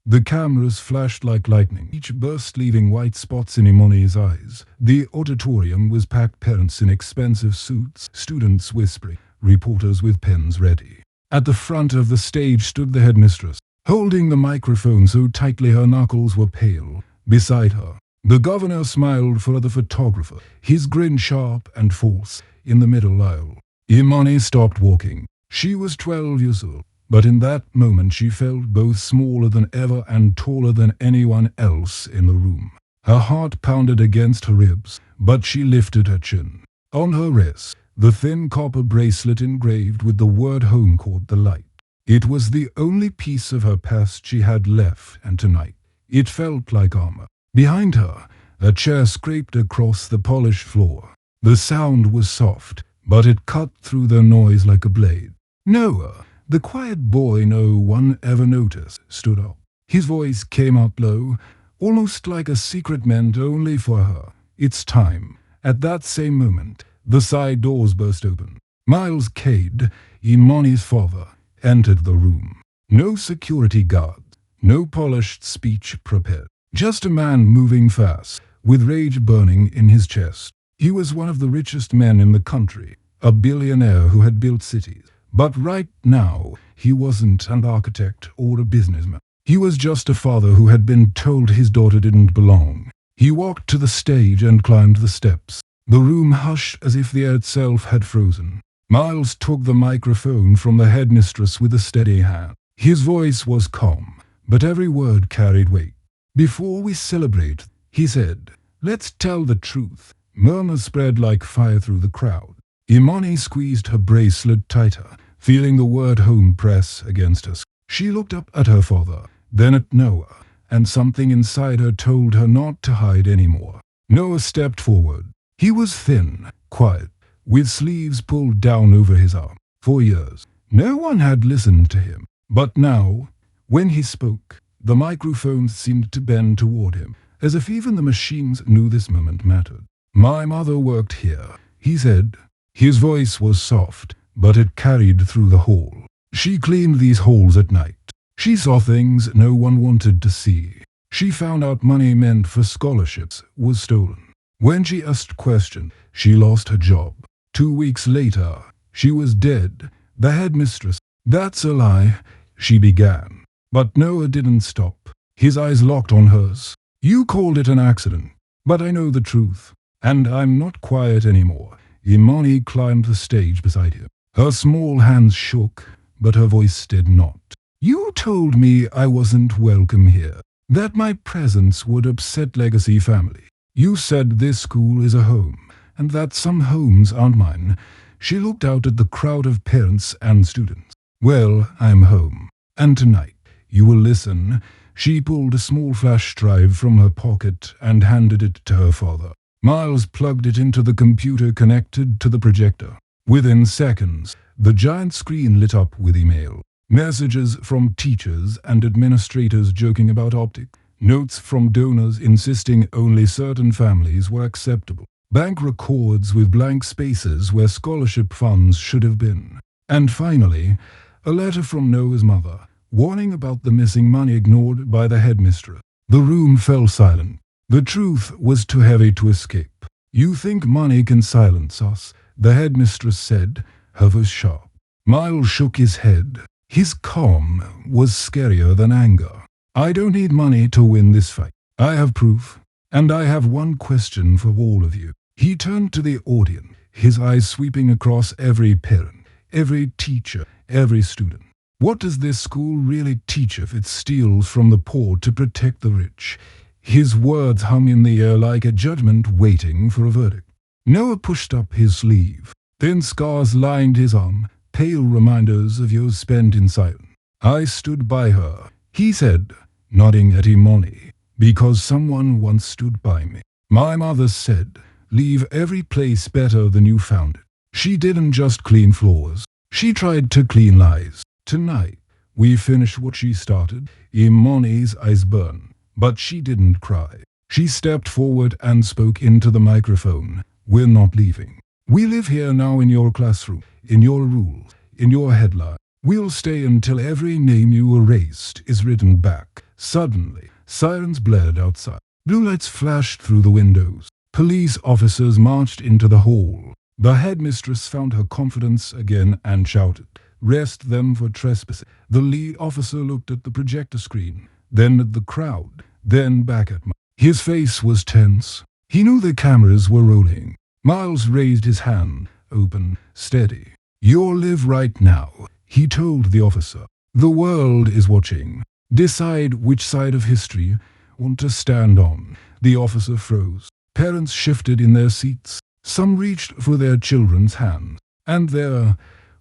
The cameras flashed like lightning, each burst leaving white spots in Imani's eyes. The auditorium was packed, parents in expensive suits, students whispering, reporters with pens ready. At the front of the stage stood the headmistress, holding the microphone so tightly her knuckles were pale. Beside her, the governor smiled for the photographer, his grin sharp and false, in the middle aisle. Imani stopped walking. She was 12 years old. But in that moment she felt both smaller than ever and taller than anyone else in the room. Her heart pounded against her ribs, but she lifted her chin. On her wrist, the thin copper bracelet engraved with the word home caught the light. It was the only piece of her past she had left, and tonight, it felt like armor. Behind her, a chair scraped across the polished floor. The sound was soft, but it cut through the noise like a blade. Noah, the quiet boy no one ever noticed, stood up. His voice came out low, almost like a secret meant only for her. It's time. At that same moment, the side doors burst open. Miles Cade, Imani's father, entered the room. No security guards, no polished speech prepared. Just a man moving fast, with rage burning in his chest. He was one of the richest men in the country, a billionaire who had built cities. But right now, he wasn't an architect or a businessman. He was just a father who had been told his daughter didn't belong. He walked to the stage and climbed the steps. The room hushed as if the air itself had frozen. Miles took the microphone from the headmistress with a steady hand. His voice was calm, but every word carried weight. "Before we celebrate," he said, "let's tell the truth." Murmurs spread like fire through the crowd. Imani squeezed her bracelet tighter, feeling the word home press against her. She looked up at her father, then at Noah, and something inside her told her not to hide anymore. Noah stepped forward. He was thin, quiet, with sleeves pulled down over his arm. For years, no one had listened to him. But now, when he spoke, the microphone seemed to bend toward him, as if even the machines knew this moment mattered. "My mother worked here," he said. His voice was soft, but it carried through the hall. "She cleaned these halls at night. She saw things no one wanted to see. She found out money meant for scholarships was stolen. When she asked questions, she lost her job. 2 weeks later, she was dead. The headmistress." "That's a lie," she began. But Noah didn't stop. His eyes locked on hers. "You called it an accident, but I know the truth, and I'm not quiet anymore." Imani climbed the stage beside him. Her small hands shook, but her voice did not. "You told me I wasn't welcome here, that my presence would upset Legacy family. You said this school is a home, and that some homes aren't mine." She looked out at the crowd of parents and students. "Well, I'm home, and tonight, you will listen." She pulled a small flash drive from her pocket and handed it to her father. Miles plugged it into the computer connected to the projector. Within seconds, the giant screen lit up with email. Messages from teachers and administrators joking about optics. Notes from donors insisting only certain families were acceptable. Bank records with blank spaces where scholarship funds should have been. And finally, a letter from Noah's mother, warning about the missing money ignored by the headmistress. The room fell silent. The truth was too heavy to escape. "You think money can silence us?" the headmistress said, her voice sharp. Miles shook his head. His calm was scarier than anger. "I don't need money to win this fight. I have proof, and I have one question for all of you." He turned to the audience, his eyes sweeping across every parent, every teacher, every student. "What does this school really teach if it steals from the poor to protect the rich?" His words hung in the air like a judgment waiting for a verdict. Noah pushed up his sleeve. Thin scars lined his arm, pale reminders of years spent in silence. "I stood by her," he said, nodding at Imani, "because someone once stood by me. My mother said, leave every place better than you found it. She didn't just clean floors. She tried to clean lies. Tonight, we finish what she started." Imani's eyes burned. But she didn't cry. She stepped forward and spoke into the microphone. "We're not leaving. We live here now in your classroom, in your rules, in your headline. We'll stay until every name you erased is written back. Suddenly, sirens blared outside. Blue lights flashed through the windows. Police officers marched into the hall. The headmistress found her confidence again and shouted, "Arrest them for trespassing." The lead officer looked at the projector screen, then at the crowd, then back at Miles. His face was tense. He knew the cameras were rolling. Miles raised his hand, open, steady. "You'll live right now," he told the officer. "The world is watching. Decide which side of history you want to stand on." The officer froze. Parents shifted in their seats. Some reached for their children's hands. And there,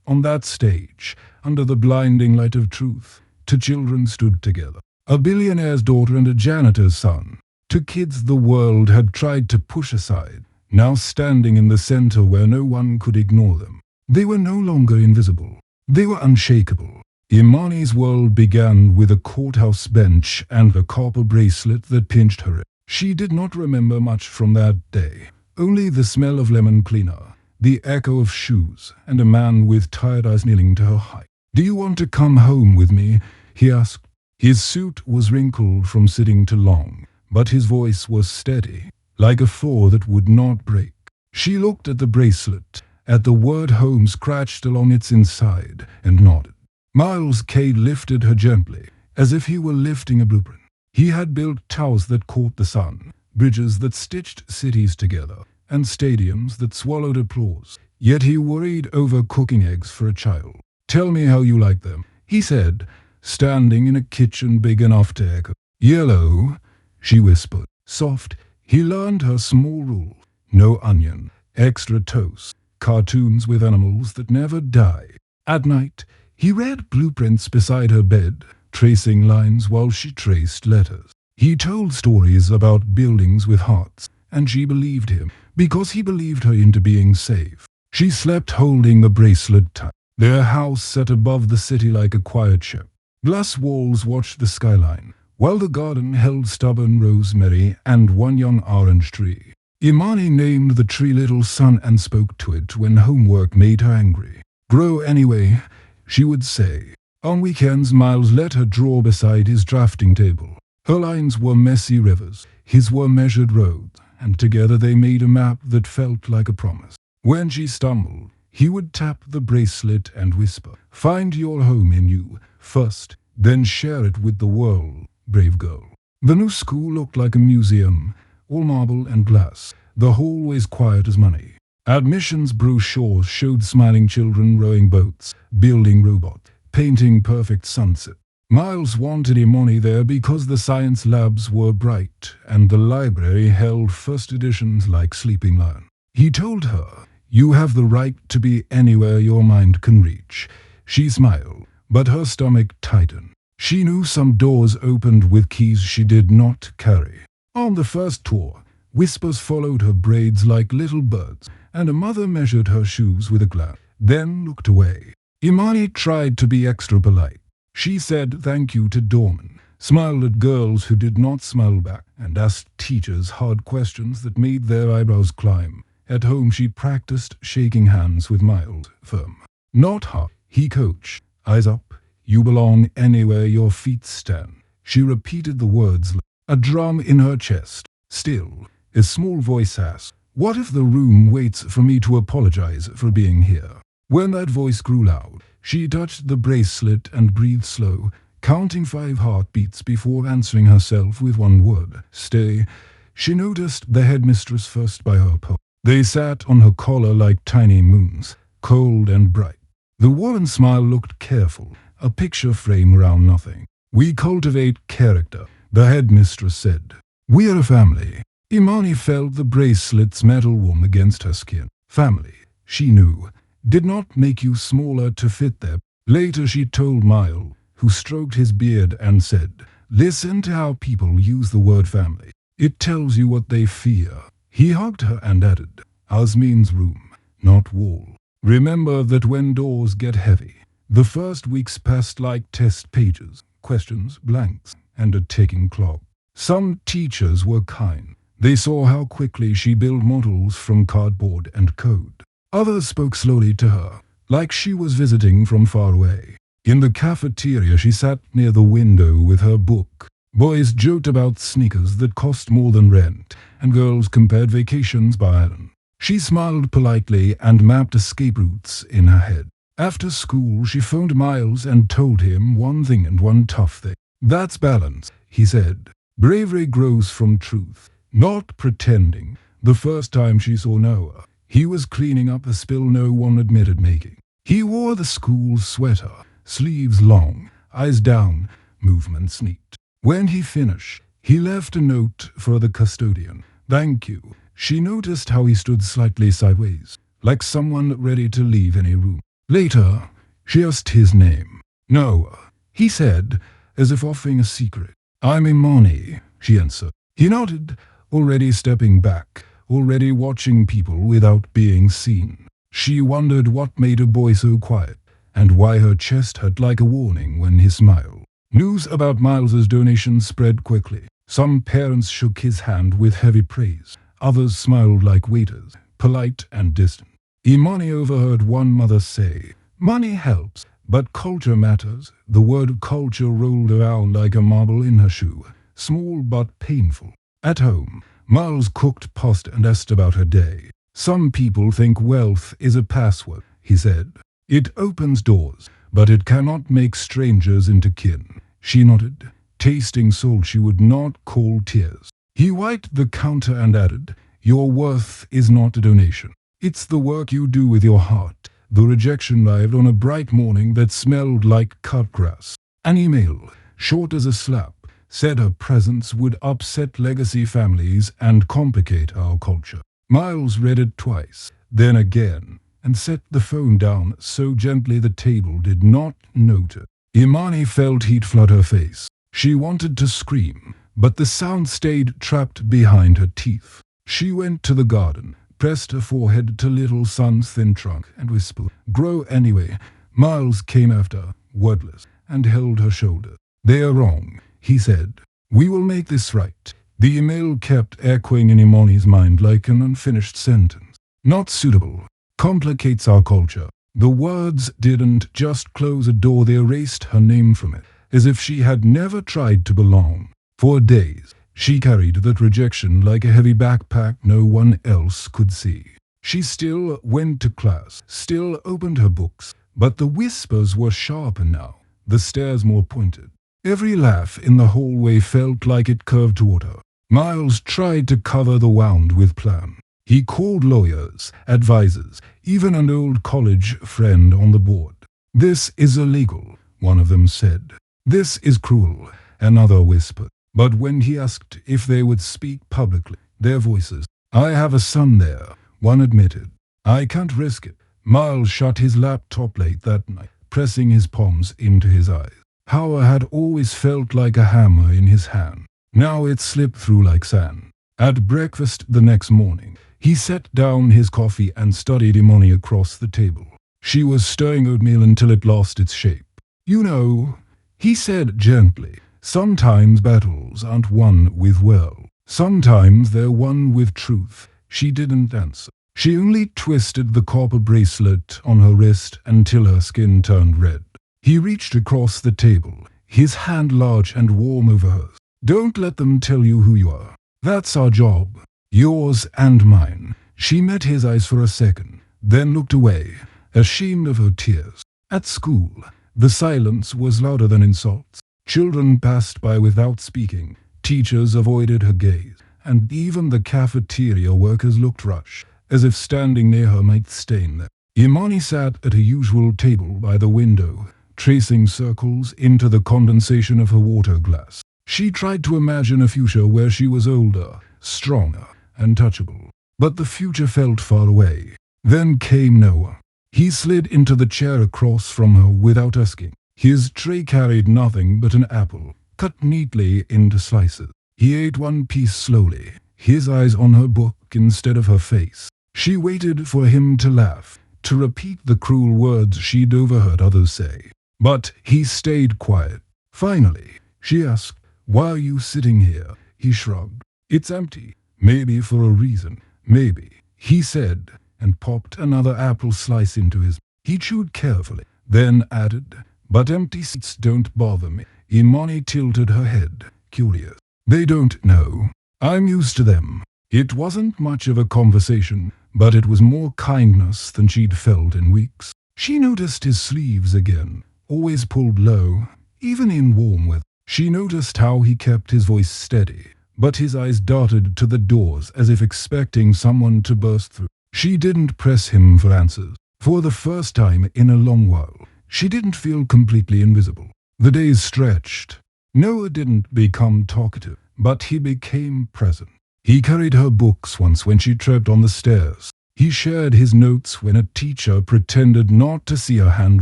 on that stage, under the blinding light of truth, two children stood together. A billionaire's daughter and a janitor's son. Two kids the world had tried to push aside, now standing in the center where no one could ignore them. They were no longer invisible. They were unshakable. Imani's world began with a courthouse bench and a copper bracelet that pinched her. She did not remember much from that day. Only the smell of lemon cleaner, the echo of shoes, and a man with tired eyes kneeling to her height. "Do you want to come home with me?" he asked. His suit was wrinkled from sitting too long, but his voice was steady, like a thaw that would not break. She looked at the bracelet, at the word home scratched along its inside, and nodded. Miles K lifted her gently, as if he were lifting a blueprint. He had built towers that caught the sun, bridges that stitched cities together, and stadiums that swallowed applause. Yet he worried over cooking eggs for a child. "Tell me how you like them," he said, standing in a kitchen big enough to echo. "Yellow," she whispered. Soft, he learned her small rule. No onion, extra toast, cartoons with animals that never die. At night, he read blueprints beside her bed, tracing lines while she traced letters. He told stories about buildings with hearts, and she believed him, because he believed her into being safe. She slept holding the bracelet tight. Their house sat above the city like a quiet ship. Glass walls watched the skyline, while the garden held stubborn rosemary and one young orange tree. Imani named the tree Little Sun and spoke to it when homework made her angry. "Grow anyway," she would say. On weekends, Miles let her draw beside his drafting table. Her lines were messy rivers, his were measured roads, and together they made a map that felt like a promise. When she stumbled, he would tap the bracelet and whisper, "Find your home in you first, then share it with the world, brave girl." The new school looked like a museum, all marble and glass, the hallways quiet as money. Admissions brochures showed smiling children rowing boats, building robots, painting perfect sunset. Miles wanted Imani there because the science labs were bright and the library held first editions like Sleeping Lion. He told her, "You have the right to be anywhere your mind can reach." She smiled, but her stomach tightened. She knew some doors opened with keys she did not carry. On the first tour, whispers followed her braids like little birds, and a mother measured her shoes with a glance, then looked away. Imani tried to be extra polite. She said thank you to doormen, smiled at girls who did not smile back, and asked teachers hard questions that made their eyebrows climb. At home she practiced shaking hands with Miles, firm. Not hard, he coached. Eyes up, you belong anywhere your feet stand. She repeated the words, a drum in her chest. Still, a small voice asked, "What if the room waits for me to apologize for being here?" When that voice grew loud, she touched the bracelet and breathed slow, counting 5 heartbeats before answering herself with one word, "Stay." She noticed the headmistress first by her pole. They sat on her collar like tiny moons, cold and bright. The woman's smile looked careful, a picture frame around nothing. "We cultivate character," the headmistress said. "We are a family." Imani felt the bracelet's metal warm against her skin. Family, she knew, did not make you smaller to fit them. Later she told Miles, who stroked his beard and said, "Listen to how people use the word family. It tells you what they fear." He hugged her and added, "Ours means room, not wall." Remember that when doors get heavy, the first weeks passed like test pages, questions, blanks, and a ticking clock. Some teachers were kind. They saw how quickly she built models from cardboard and code. Others spoke slowly to her, like she was visiting from far away. In the cafeteria she sat near the window with her book. Boys joked about sneakers that cost more than rent, and girls compared vacations by island. She smiled politely and mapped escape routes in her head. After school, she phoned Miles and told him one thing and one tough thing. "That's balance," he said. "Bravery grows from truth, not pretending." The first time she saw Noah, he was cleaning up a spill no one admitted making. He wore the school sweater, sleeves long, eyes down, movements neat. When he finished, he left a note for the custodian. "Thank you." She noticed how he stood slightly sideways, like someone ready to leave any room. Later, she asked his name. "Noah," he said, as if offering a secret. "I'm Imani," she answered. He nodded, already stepping back, already watching people without being seen. She wondered what made a boy so quiet, and why her chest hurt like a warning when he smiled. News about Miles's donation spread quickly. Some parents shook his hand with heavy praise. Others smiled like waiters, polite and distant. Imani overheard one mother say, "Money helps, but culture matters." The word culture rolled around like a marble in her shoe, small but painful. At home, Miles cooked pasta and asked about her day. "Some people think wealth is a password," he said. "It opens doors, but it cannot make strangers into kin." She nodded, tasting salt she would not call tears. He wiped the counter and added, "Your worth is not a donation. It's the work you do with your heart." The rejection arrived on a bright morning that smelled like cut grass. An email, short as a slap, said her presence would upset legacy families and complicate our culture. Miles read it twice, then again, and set the phone down so gently the table did not note it. Imani felt heat flood her face. She wanted to scream, but the sound stayed trapped behind her teeth. She went to the garden, pressed her forehead to little son's thin trunk, and whispered, "Grow anyway." Miles came after, wordless, and held her shoulder. "They are wrong," he said. "We will make this right." The email kept echoing in Imani's mind like an unfinished sentence. "Not suitable. Complicates our culture." The words didn't just close a door, they erased her name from it, as if she had never tried to belong. For days, she carried that rejection like a heavy backpack no one else could see. She still went to class, still opened her books, but the whispers were sharper now, the stares more pointed. Every laugh in the hallway felt like it curved toward her. Miles tried to cover the wound with plan. He called lawyers, advisors, even an old college friend on the board. "This is illegal," one of them said. "This is cruel," another whispered. But when he asked if they would speak publicly, their voices, "I have a son there," one admitted. "I can't risk it." Miles shut his laptop late that night, pressing his palms into his eyes. Power had always felt like a hammer in his hand. Now it slipped through like sand. At breakfast the next morning, he set down his coffee and studied Imani across the table. She was stirring oatmeal until it lost its shape. "You know," he said gently, "sometimes battles aren't won with will. Sometimes they're won with truth." She didn't answer. She only twisted the copper bracelet on her wrist until her skin turned red. He reached across the table, his hand large and warm over hers. "Don't let them tell you who you are. That's our job. Yours and mine." She met his eyes for a second, then looked away, ashamed of her tears. At school, the silence was louder than insults. Children passed by without speaking, teachers avoided her gaze, and even the cafeteria workers looked rushed, as if standing near her might stain them. Imani sat at her usual table by the window, tracing circles into the condensation of her water glass. She tried to imagine a future where she was older, stronger, and touchable. But the future felt far away. Then came Noah. He slid into the chair across from her without asking. His tray carried nothing but an apple, cut neatly into slices. He ate one piece slowly, his eyes on her book instead of her face. She waited for him to laugh, to repeat the cruel words she'd overheard others say. But he stayed quiet. Finally, she asked, "Why are you sitting here?" He shrugged. "It's empty." "Maybe for a reason." "Maybe," he said, and popped another apple slice into his. He chewed carefully, then added, "But empty seats don't bother me." Imani tilted her head, curious. They don't know. I'm used to them. It wasn't much of a conversation, but it was more kindness than she'd felt in weeks. She noticed his sleeves again, always pulled low, even in warm weather. She noticed how he kept his voice steady, but his eyes darted to the doors as if expecting someone to burst through. She didn't press him for answers. For the first time in a long while, she didn't feel completely invisible. The days stretched. Noah didn't become talkative, but he became present. He carried her books once when she tripped on the stairs. He shared his notes when a teacher pretended not to see her hand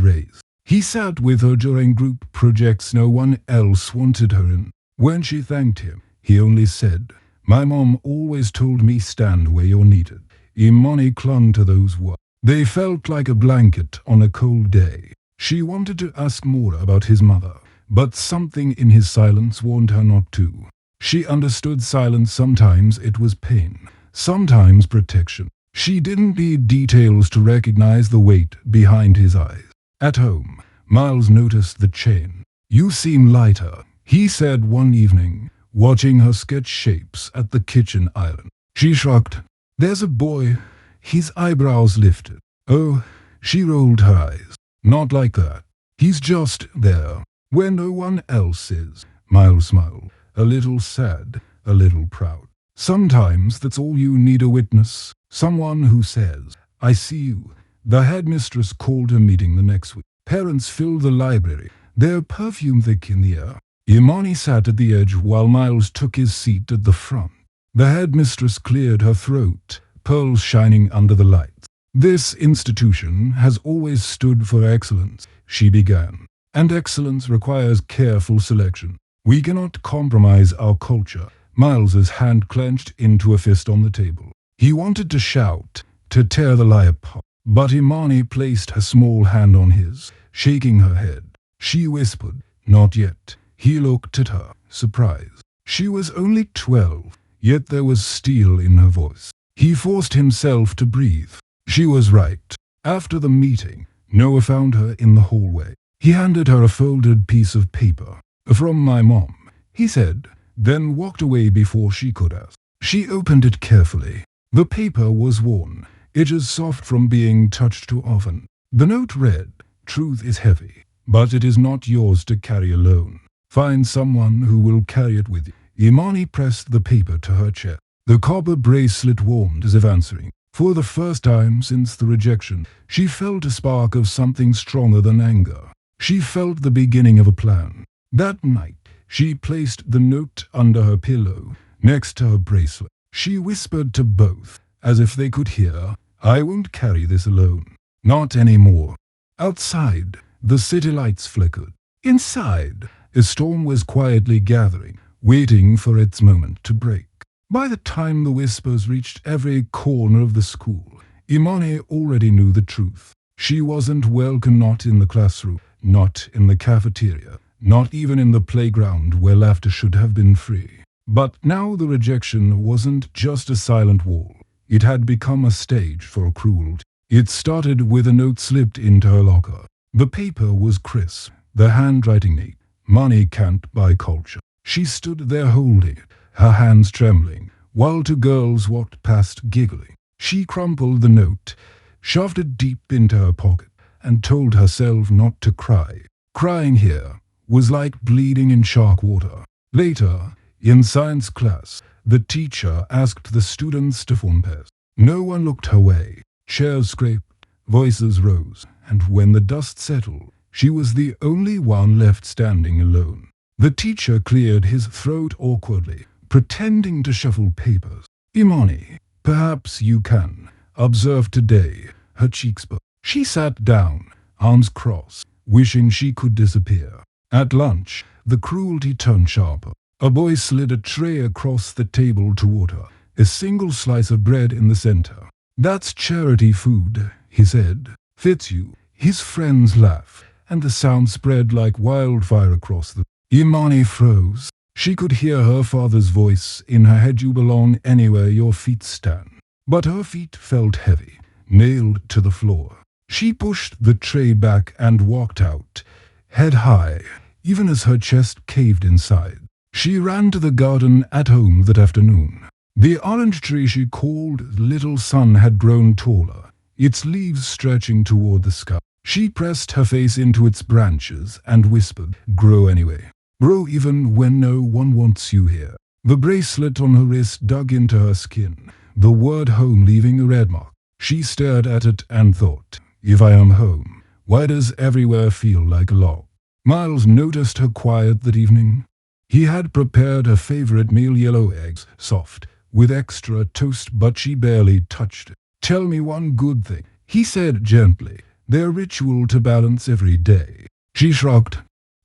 raised. He sat with her during group projects no one else wanted her in. When she thanked him, he only said, "My mom always told me stand where you're needed." Imani clung to those words. They felt like a blanket on a cold day. She wanted to ask more about his mother, but something in his silence warned her not to. She understood silence. Sometimes it was pain, sometimes protection. She didn't need details to recognize the weight behind his eyes. At home, Miles noticed the change. "You seem lighter," he said one evening, watching her sketch shapes at the kitchen island. She shrugged. "There's a boy." His eyebrows lifted. "Oh," she rolled her eyes. "Not like that. He's just there, where no one else is." Miles smiled, a little sad, a little proud. "Sometimes that's all you need, a witness. Someone who says, 'I see you.'" The headmistress called a meeting the next week. Parents filled the library, their perfume thick in the air. Imani sat at the edge while Miles took his seat at the front. The headmistress cleared her throat, pearls shining under the lights. "This institution has always stood for excellence," she began. "And excellence requires careful selection. We cannot compromise our culture." Miles's hand clenched into a fist on the table. He wanted to shout, to tear the lie apart. But Imani placed her small hand on his, shaking her head. She whispered, "Not yet." He looked at her, surprised. She was only 12, yet there was steel in her voice. He forced himself to breathe. She was right. After the meeting, Noah found her in the hallway. He handed her a folded piece of paper. "From my mom," he said, then walked away before she could ask. She opened it carefully. The paper was worn, edges soft from being touched too often. The note read, "Truth is heavy, but it is not yours to carry alone. Find someone who will carry it with you." Imani pressed the paper to her chest. The copper bracelet warmed as if answering. For the first time since the rejection, she felt a spark of something stronger than anger. She felt the beginning of a plan. That night, she placed the note under her pillow, next to her bracelet. She whispered to both, as if they could hear, "I won't carry this alone. Not anymore." Outside, the city lights flickered. Inside, a storm was quietly gathering, waiting for its moment to break. By the time the whispers reached every corner of the school, Imani already knew the truth. She wasn't welcome, not in the classroom, not in the cafeteria, not even in the playground where laughter should have been free. But now the rejection wasn't just a silent wall. It had become a stage for cruelty. It started with a note slipped into her locker. The paper was crisp, the handwriting neat. "Money can't buy culture." She stood there holding it, her hands trembling, while two girls walked past giggling. She crumpled the note, shoved it deep into her pocket, and told herself not to cry. Crying here was like bleeding in shark water. Later, in science class, the teacher asked the students to form pairs. No one looked her way. Chairs scraped, voices rose, and when the dust settled, she was the only one left standing alone. The teacher cleared his throat awkwardly, pretending to shuffle papers. "Imani, perhaps you can observe today." Her cheeks burned. She sat down, arms crossed, wishing she could disappear. At lunch, the cruelty turned sharper. A boy slid a tray across the table toward her, a single slice of bread in the center. "That's charity food," he said. "Fits you." His friends laughed, and the sound spread like wildfire across the... Imani froze. She could hear her father's voice in her head. "You belong anywhere your feet stand." But her feet felt heavy, nailed to the floor. She pushed the tray back and walked out, head high, even as her chest caved inside. She ran to the garden at home that afternoon. The orange tree she called Little Sun had grown taller, its leaves stretching toward the sky. She pressed her face into its branches and whispered, "Grow anyway. Grow even when no one wants you here." The bracelet on her wrist dug into her skin, the word home leaving a red mark. She stared at it and thought, if I am home, why does everywhere feel like a log? Miles noticed her quiet that evening. He had prepared her favorite meal, yellow eggs, soft, with extra toast, but she barely touched it. "Tell me one good thing," he said gently, their ritual to balance every day. She shrugged.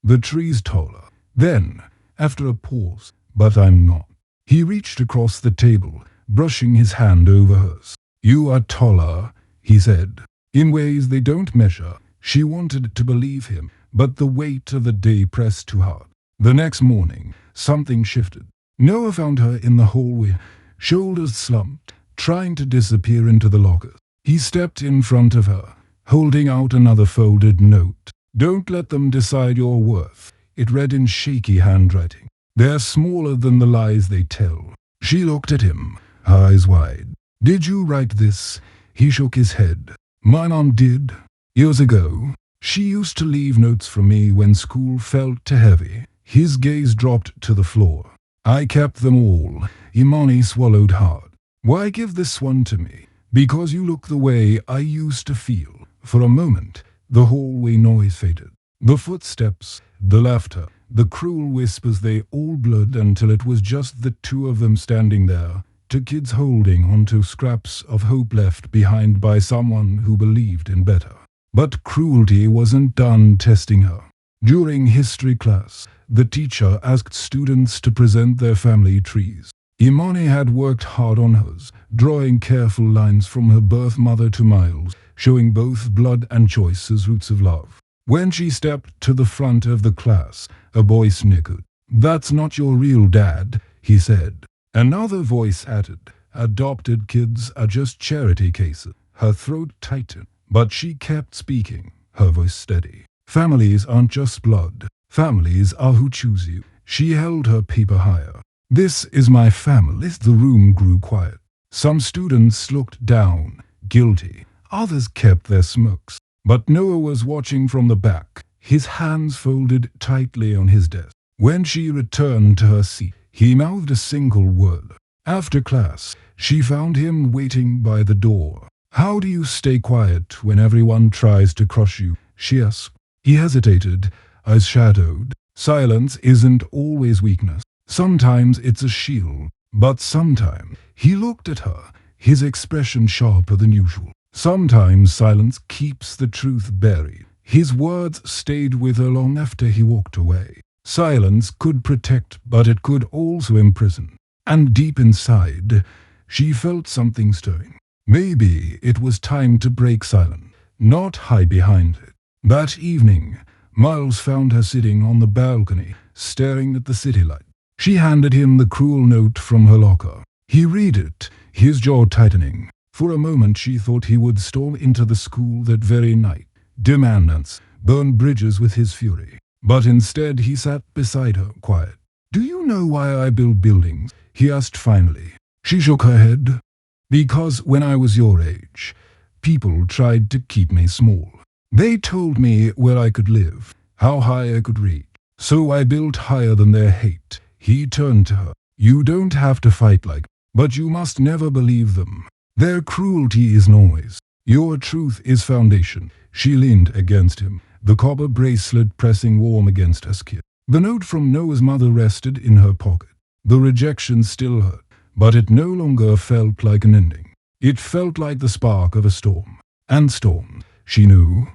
"The tree's taller." Then, after a pause, "But I'm not." He reached across the table, brushing his hand over hers. "You are taller," he said, "in ways they don't measure." She wanted to believe him, but the weight of the day pressed too hard. The next morning, something shifted. Noah found her in the hallway, shoulders slumped, trying to disappear into the lockers. He stepped in front of her, holding out another folded note. "Don't let them decide your worth," it read in shaky handwriting. "They're smaller than the lies they tell." She looked at him, her eyes wide. "Did you write this?" He shook his head. "My mom did. Years ago. She used to leave notes for me when school felt too heavy." His gaze dropped to the floor. "I kept them all." Imani swallowed hard. "Why give this one to me?" "Because you look the way I used to feel." For a moment, the hallway noise faded. The footsteps, the laughter, the cruel whispers, they all blurred until it was just the two of them standing there, two kids holding onto scraps of hope left behind by someone who believed in better. But cruelty wasn't done testing her. During history class, the teacher asked students to present their family trees. Imani had worked hard on hers, drawing careful lines from her birth mother to Miles, showing both blood and choice as roots of love. When she stepped to the front of the class, a boy snickered. "That's not your real dad," he said. Another voice added, "Adopted kids are just charity cases." Her throat tightened, but she kept speaking, her voice steady. "Families aren't just blood. Families are who choose you." She held her paper higher. "This is my family." The room grew quiet. Some students looked down, guilty. Others kept their smokes. But Noah was watching from the back, his hands folded tightly on his desk. When she returned to her seat, he mouthed a single word. After class, she found him waiting by the door. "How do you stay quiet when everyone tries to crush you?" she asked. He hesitated, eyes shadowed. "Silence isn't always weakness. Sometimes it's a shield. But sometimes," he looked at her, his expression sharper than usual, "sometimes silence keeps the truth buried." His words stayed with her long after he walked away. Silence could protect, but it could also imprison. And deep inside, she felt something stirring. Maybe it was time to break silence, not hide behind it. That evening, Miles found her sitting on the balcony, staring at the city light. She handed him the cruel note from her locker. He read it, his jaw tightening. For a moment she thought he would storm into the school that very night, demand answers, burn bridges with his fury. But instead he sat beside her, quiet. "Do you know why I build buildings?" he asked finally. She shook her head. "Because when I was your age, people tried to keep me small. They told me where I could live, how high I could reach. So I built higher than their hate." He turned to her. "You don't have to fight like, but you must never believe them. Their cruelty is noise. Your truth is foundation." She leaned against him, the copper bracelet pressing warm against her skin. The note from Noah's mother rested in her pocket. The rejection still hurt, but it no longer felt like an ending. It felt like the spark of a storm. And storms, she knew,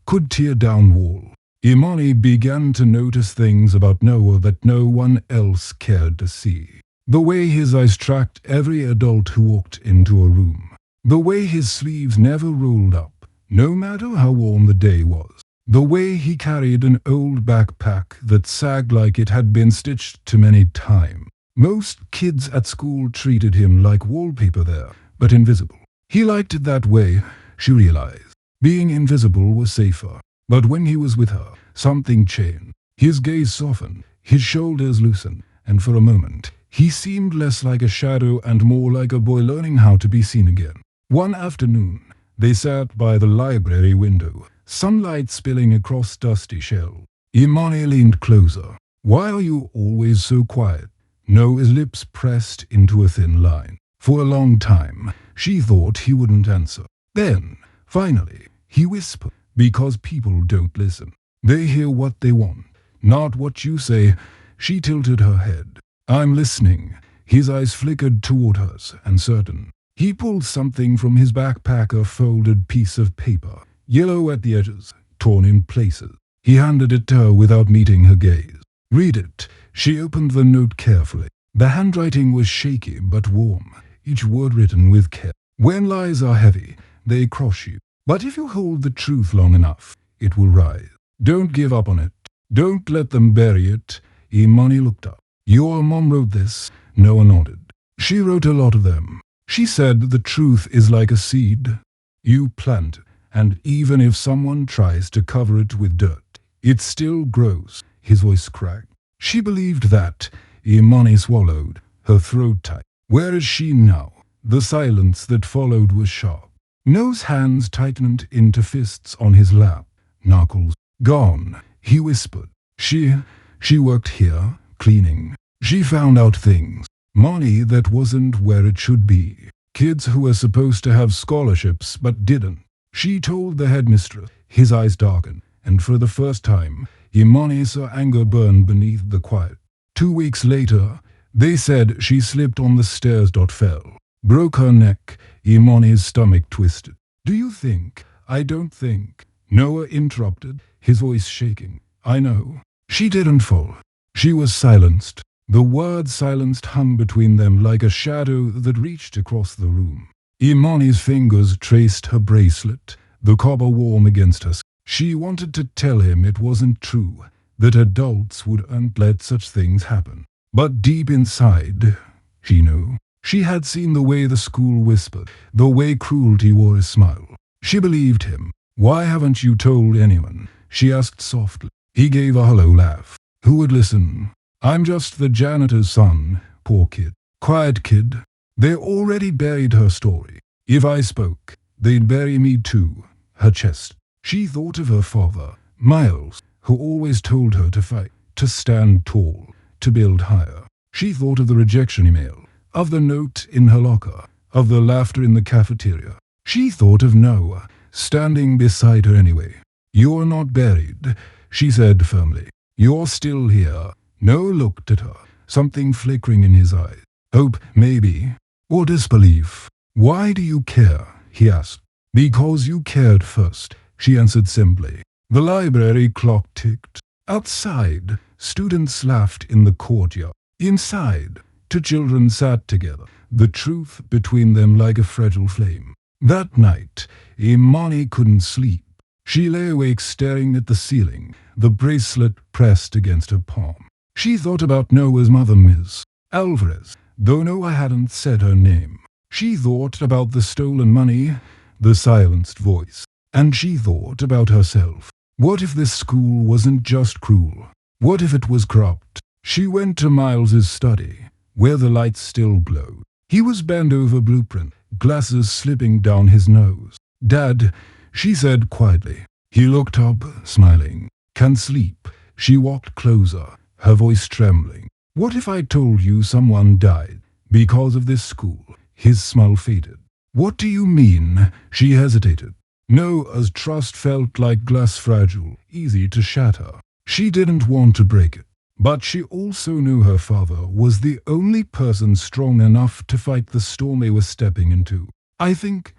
could tear down walls. Imani began to notice things about Noah that no one else cared to see. The way his eyes tracked every adult who walked into a room. The way his sleeves never rolled up, no matter how warm the day was. The way he carried an old backpack that sagged like it had been stitched too many times. Most kids at school treated him like wallpaper there, but invisible. He liked it that way, she realized. Being invisible was safer. But when he was with her, something changed. His gaze softened, his shoulders loosened, and for a moment, he seemed less like a shadow and more like a boy learning how to be seen again. One afternoon, they sat by the library window, sunlight spilling across dusty shelves. Imani leaned closer. "Why are you always so quiet?" Noah's lips pressed into a thin line. For a long time, she thought he wouldn't answer. Then, finally, he whispered, "Because people don't listen. They hear what they want, not what you say." She tilted her head. "I'm listening." His eyes flickered toward hers, uncertain. He pulled something from his backpack, a folded piece of paper, yellow at the edges, torn in places. He handed it to her without meeting her gaze. "Read it." She opened the note carefully. The handwriting was shaky but warm, each word written with care. "When lies are heavy, they crush you. But if you hold the truth long enough, it will rise. Don't give up on it. Don't let them bury it." Imani looked up. "Your mom wrote this?" Noah nodded. "She wrote a lot of them. She said the truth is like a seed. You plant it, and even if someone tries to cover it with dirt, it still grows." His voice cracked. "She believed that." Imani swallowed, her throat tight. "Where is she now?" The silence that followed was sharp. Noah's hands tightened into fists on his lap. Knuckles. "Gone," he whispered. She worked here, cleaning. She found out things. Money that wasn't where it should be. Kids who were supposed to have scholarships but didn't. She told the headmistress." His eyes darkened, and for the first time, Imani saw anger burn beneath the quiet. 2 weeks later, they said she slipped on the stairs. Fell. Broke her neck. Imani's stomach twisted. "Do you think?" "I don't think." Noah interrupted, his voice shaking. "I know." She didn't fall. She was silenced. The word silenced hung between them like a shadow that reached across the room. Imani's fingers traced her bracelet, the copper warm against her skin. She wanted to tell him it wasn't true, that adults wouldn't let such things happen. But deep inside, she knew. She had seen the way the school whispered, the way cruelty wore a smile. She believed him. "Why haven't you told anyone?" she asked softly. He gave a hollow laugh. "Who would listen? I'm just the janitor's son." Poor kid. Quiet kid. They already buried her story. If I spoke, they'd bury me too. Her chest. She thought of her father, Miles, who always told her to fight, to stand tall, to build higher. She thought of the rejection email, of the note in her locker, of the laughter in the cafeteria. She thought of Noah, standing beside her anyway. "You're not buried," she said firmly. "You're still here." Noah looked at her, something flickering in his eyes. Hope, maybe, or disbelief. "Why do you care?" he asked. "Because you cared first," she answered simply. The library clock ticked. Outside, students laughed in the courtyard. Inside, two children sat together, the truth between them like a fragile flame. That night, Imani couldn't sleep. She lay awake staring at the ceiling, the bracelet pressed against her palm. She thought about Noah's mother, Miss Alvarez, though Noah hadn't said her name. She thought about the stolen money, the silenced voice. And she thought about herself. What if this school wasn't just cruel? What if it was corrupt? She went to Miles's study, where the lights still glowed. He was bent over blueprint, glasses slipping down his nose. "Dad," she said quietly. He looked up, smiling. "Can't sleep." She walked closer, her voice trembling. "What if I told you someone died because of this school?" His smile faded. "What do you mean?" She hesitated. Noah's trust felt like glass, fragile, easy to shatter. She didn't want to break it, but she also knew her father was the only person strong enough to fight the storm they were stepping into. I think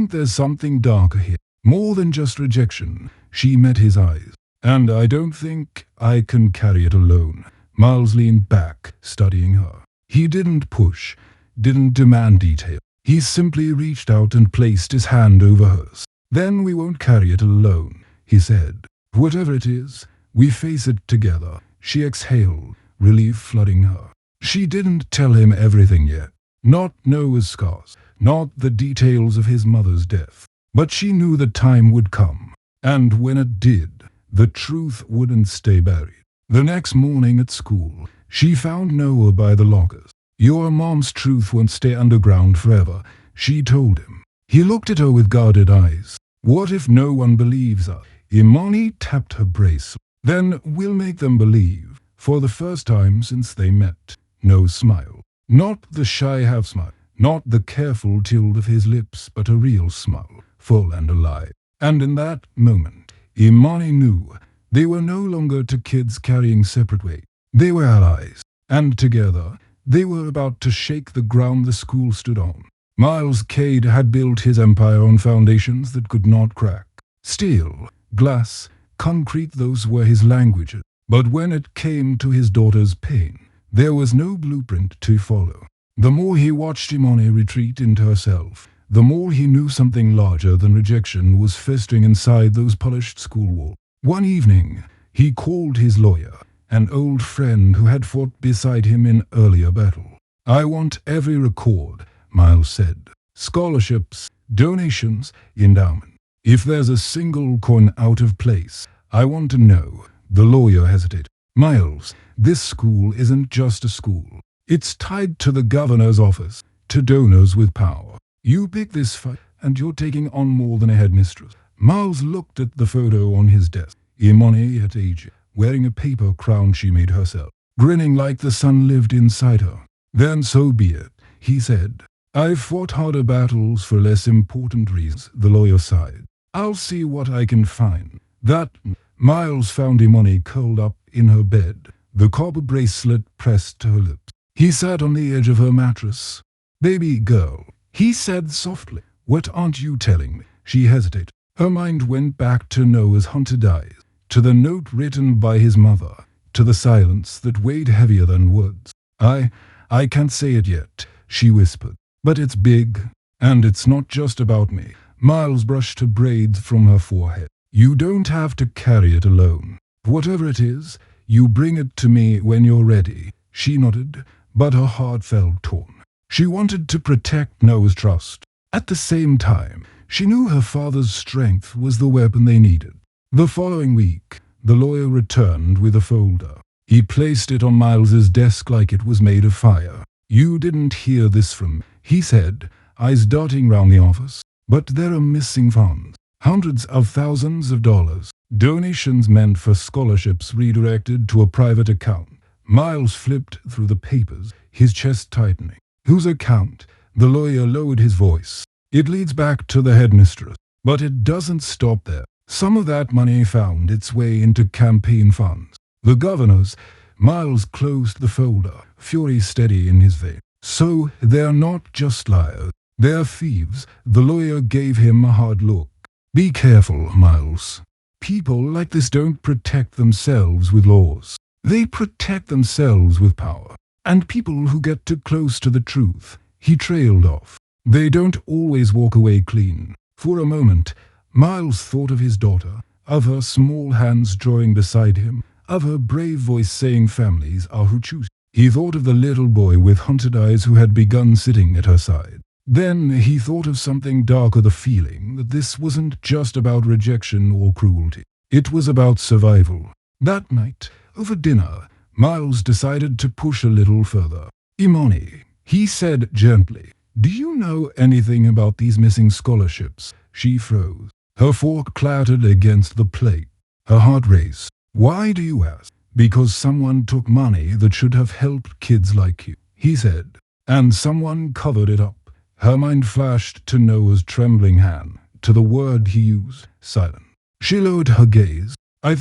there's something darker here, more than just rejection." She met his eyes. "And I don't think I can carry it alone." Miles leaned back, studying her. He didn't push, didn't demand detail. He simply reached out and placed his hand over hers. "Then we won't carry it alone," he said. "Whatever it is, we face it together." She exhaled, relief flooding her. She didn't tell him everything yet. Not Noah's scars, not the details of his mother's death. But she knew the time would come. And when it did, the truth wouldn't stay buried. The next morning at school, She found Noah by the lockers. "Your mom's truth won't stay underground forever," she told him. He looked at her with guarded eyes. "What if no one believes us?" Imani tapped her bracelet. "Then we'll make them believe." For the first time since they met, no smile. Not the shy half-smile, not the careful tilt of his lips, but a real smile, full and alive. And in that moment, Imani knew they were no longer two kids carrying separate weight. They were allies, and together, they were about to shake the ground the school stood on. Miles Cade had built his empire on foundations that could not crack. Steel, glass, concrete, those were his languages. But when it came to his daughter's pain, there was no blueprint to follow. The more he watched Imani retreat into herself, the more he knew something larger than rejection was festering inside those polished school walls. One evening, he called his lawyer, an old friend who had fought beside him in earlier battle. "I want every record," Miles said. "Scholarships, donations, endowment. If there's a single coin out of place, I want to know." The lawyer hesitated. "Miles, this school isn't just a school. It's tied to the governor's office, to donors with power. You pick this fight, and you're taking on more than a headmistress." Miles looked at the photo on his desk. Imani at age, wearing a paper crown she made herself, grinning like the sun lived inside her. "Then so be it," he said. "I've fought harder battles for less important reasons," the lawyer sighed. "I'll see what I can find." Miles found Imani curled up in her bed, the copper bracelet pressed to her lips. He sat on the edge of her mattress. "Baby girl," he said softly. "What aren't you telling me?" She hesitated. Her mind went back to Noah's haunted eyes, to the note written by his mother, to the silence that weighed heavier than words. I can't say it yet," she whispered. "But it's big, and it's not just about me." Miles brushed her braids from her forehead. "You don't have to carry it alone. Whatever it is, you bring it to me when you're ready." She nodded, but her heart felt torn. She wanted to protect Noah's trust. At the same time, she knew her father's strength was the weapon they needed. The following week, the lawyer returned with a folder. He placed it on Miles's desk like it was made of fire. "You didn't hear this from me," he said, eyes darting round the office. "But there are missing funds. Hundreds of thousands of dollars. Donations meant for scholarships redirected to a private account." Miles flipped through the papers, his chest tightening. "Whose account?" The lawyer lowered his voice. "It leads back to the headmistress. But it doesn't stop there. Some of that money found its way into campaign funds. The governor's." Miles closed the folder, fury steady in his vein. "So they're not just liars. They're thieves." The lawyer gave him a hard look. "Be careful, Miles. People like this don't protect themselves with laws. They protect themselves with power. And people who get too close to the truth," he trailed off, "they don't always walk away clean." For a moment, Miles thought of his daughter, of her small hands drawing beside him, of her brave voice saying families are who choose. He thought of the little boy with haunted eyes who had begun sitting at her side. Then he thought of something darker, the feeling that this wasn't just about rejection or cruelty. It was about survival. That night, over dinner, Miles decided to push a little further. "Imani," he said gently, "do you know anything about these missing scholarships?" She froze. Her fork clattered against the plate. Her heart raced. "Why do you ask?" "Because someone took money that should have helped kids like you," he said. "And someone covered it up." Her mind flashed to Noah's trembling hand, to the word he used, silent. She lowered her gaze. I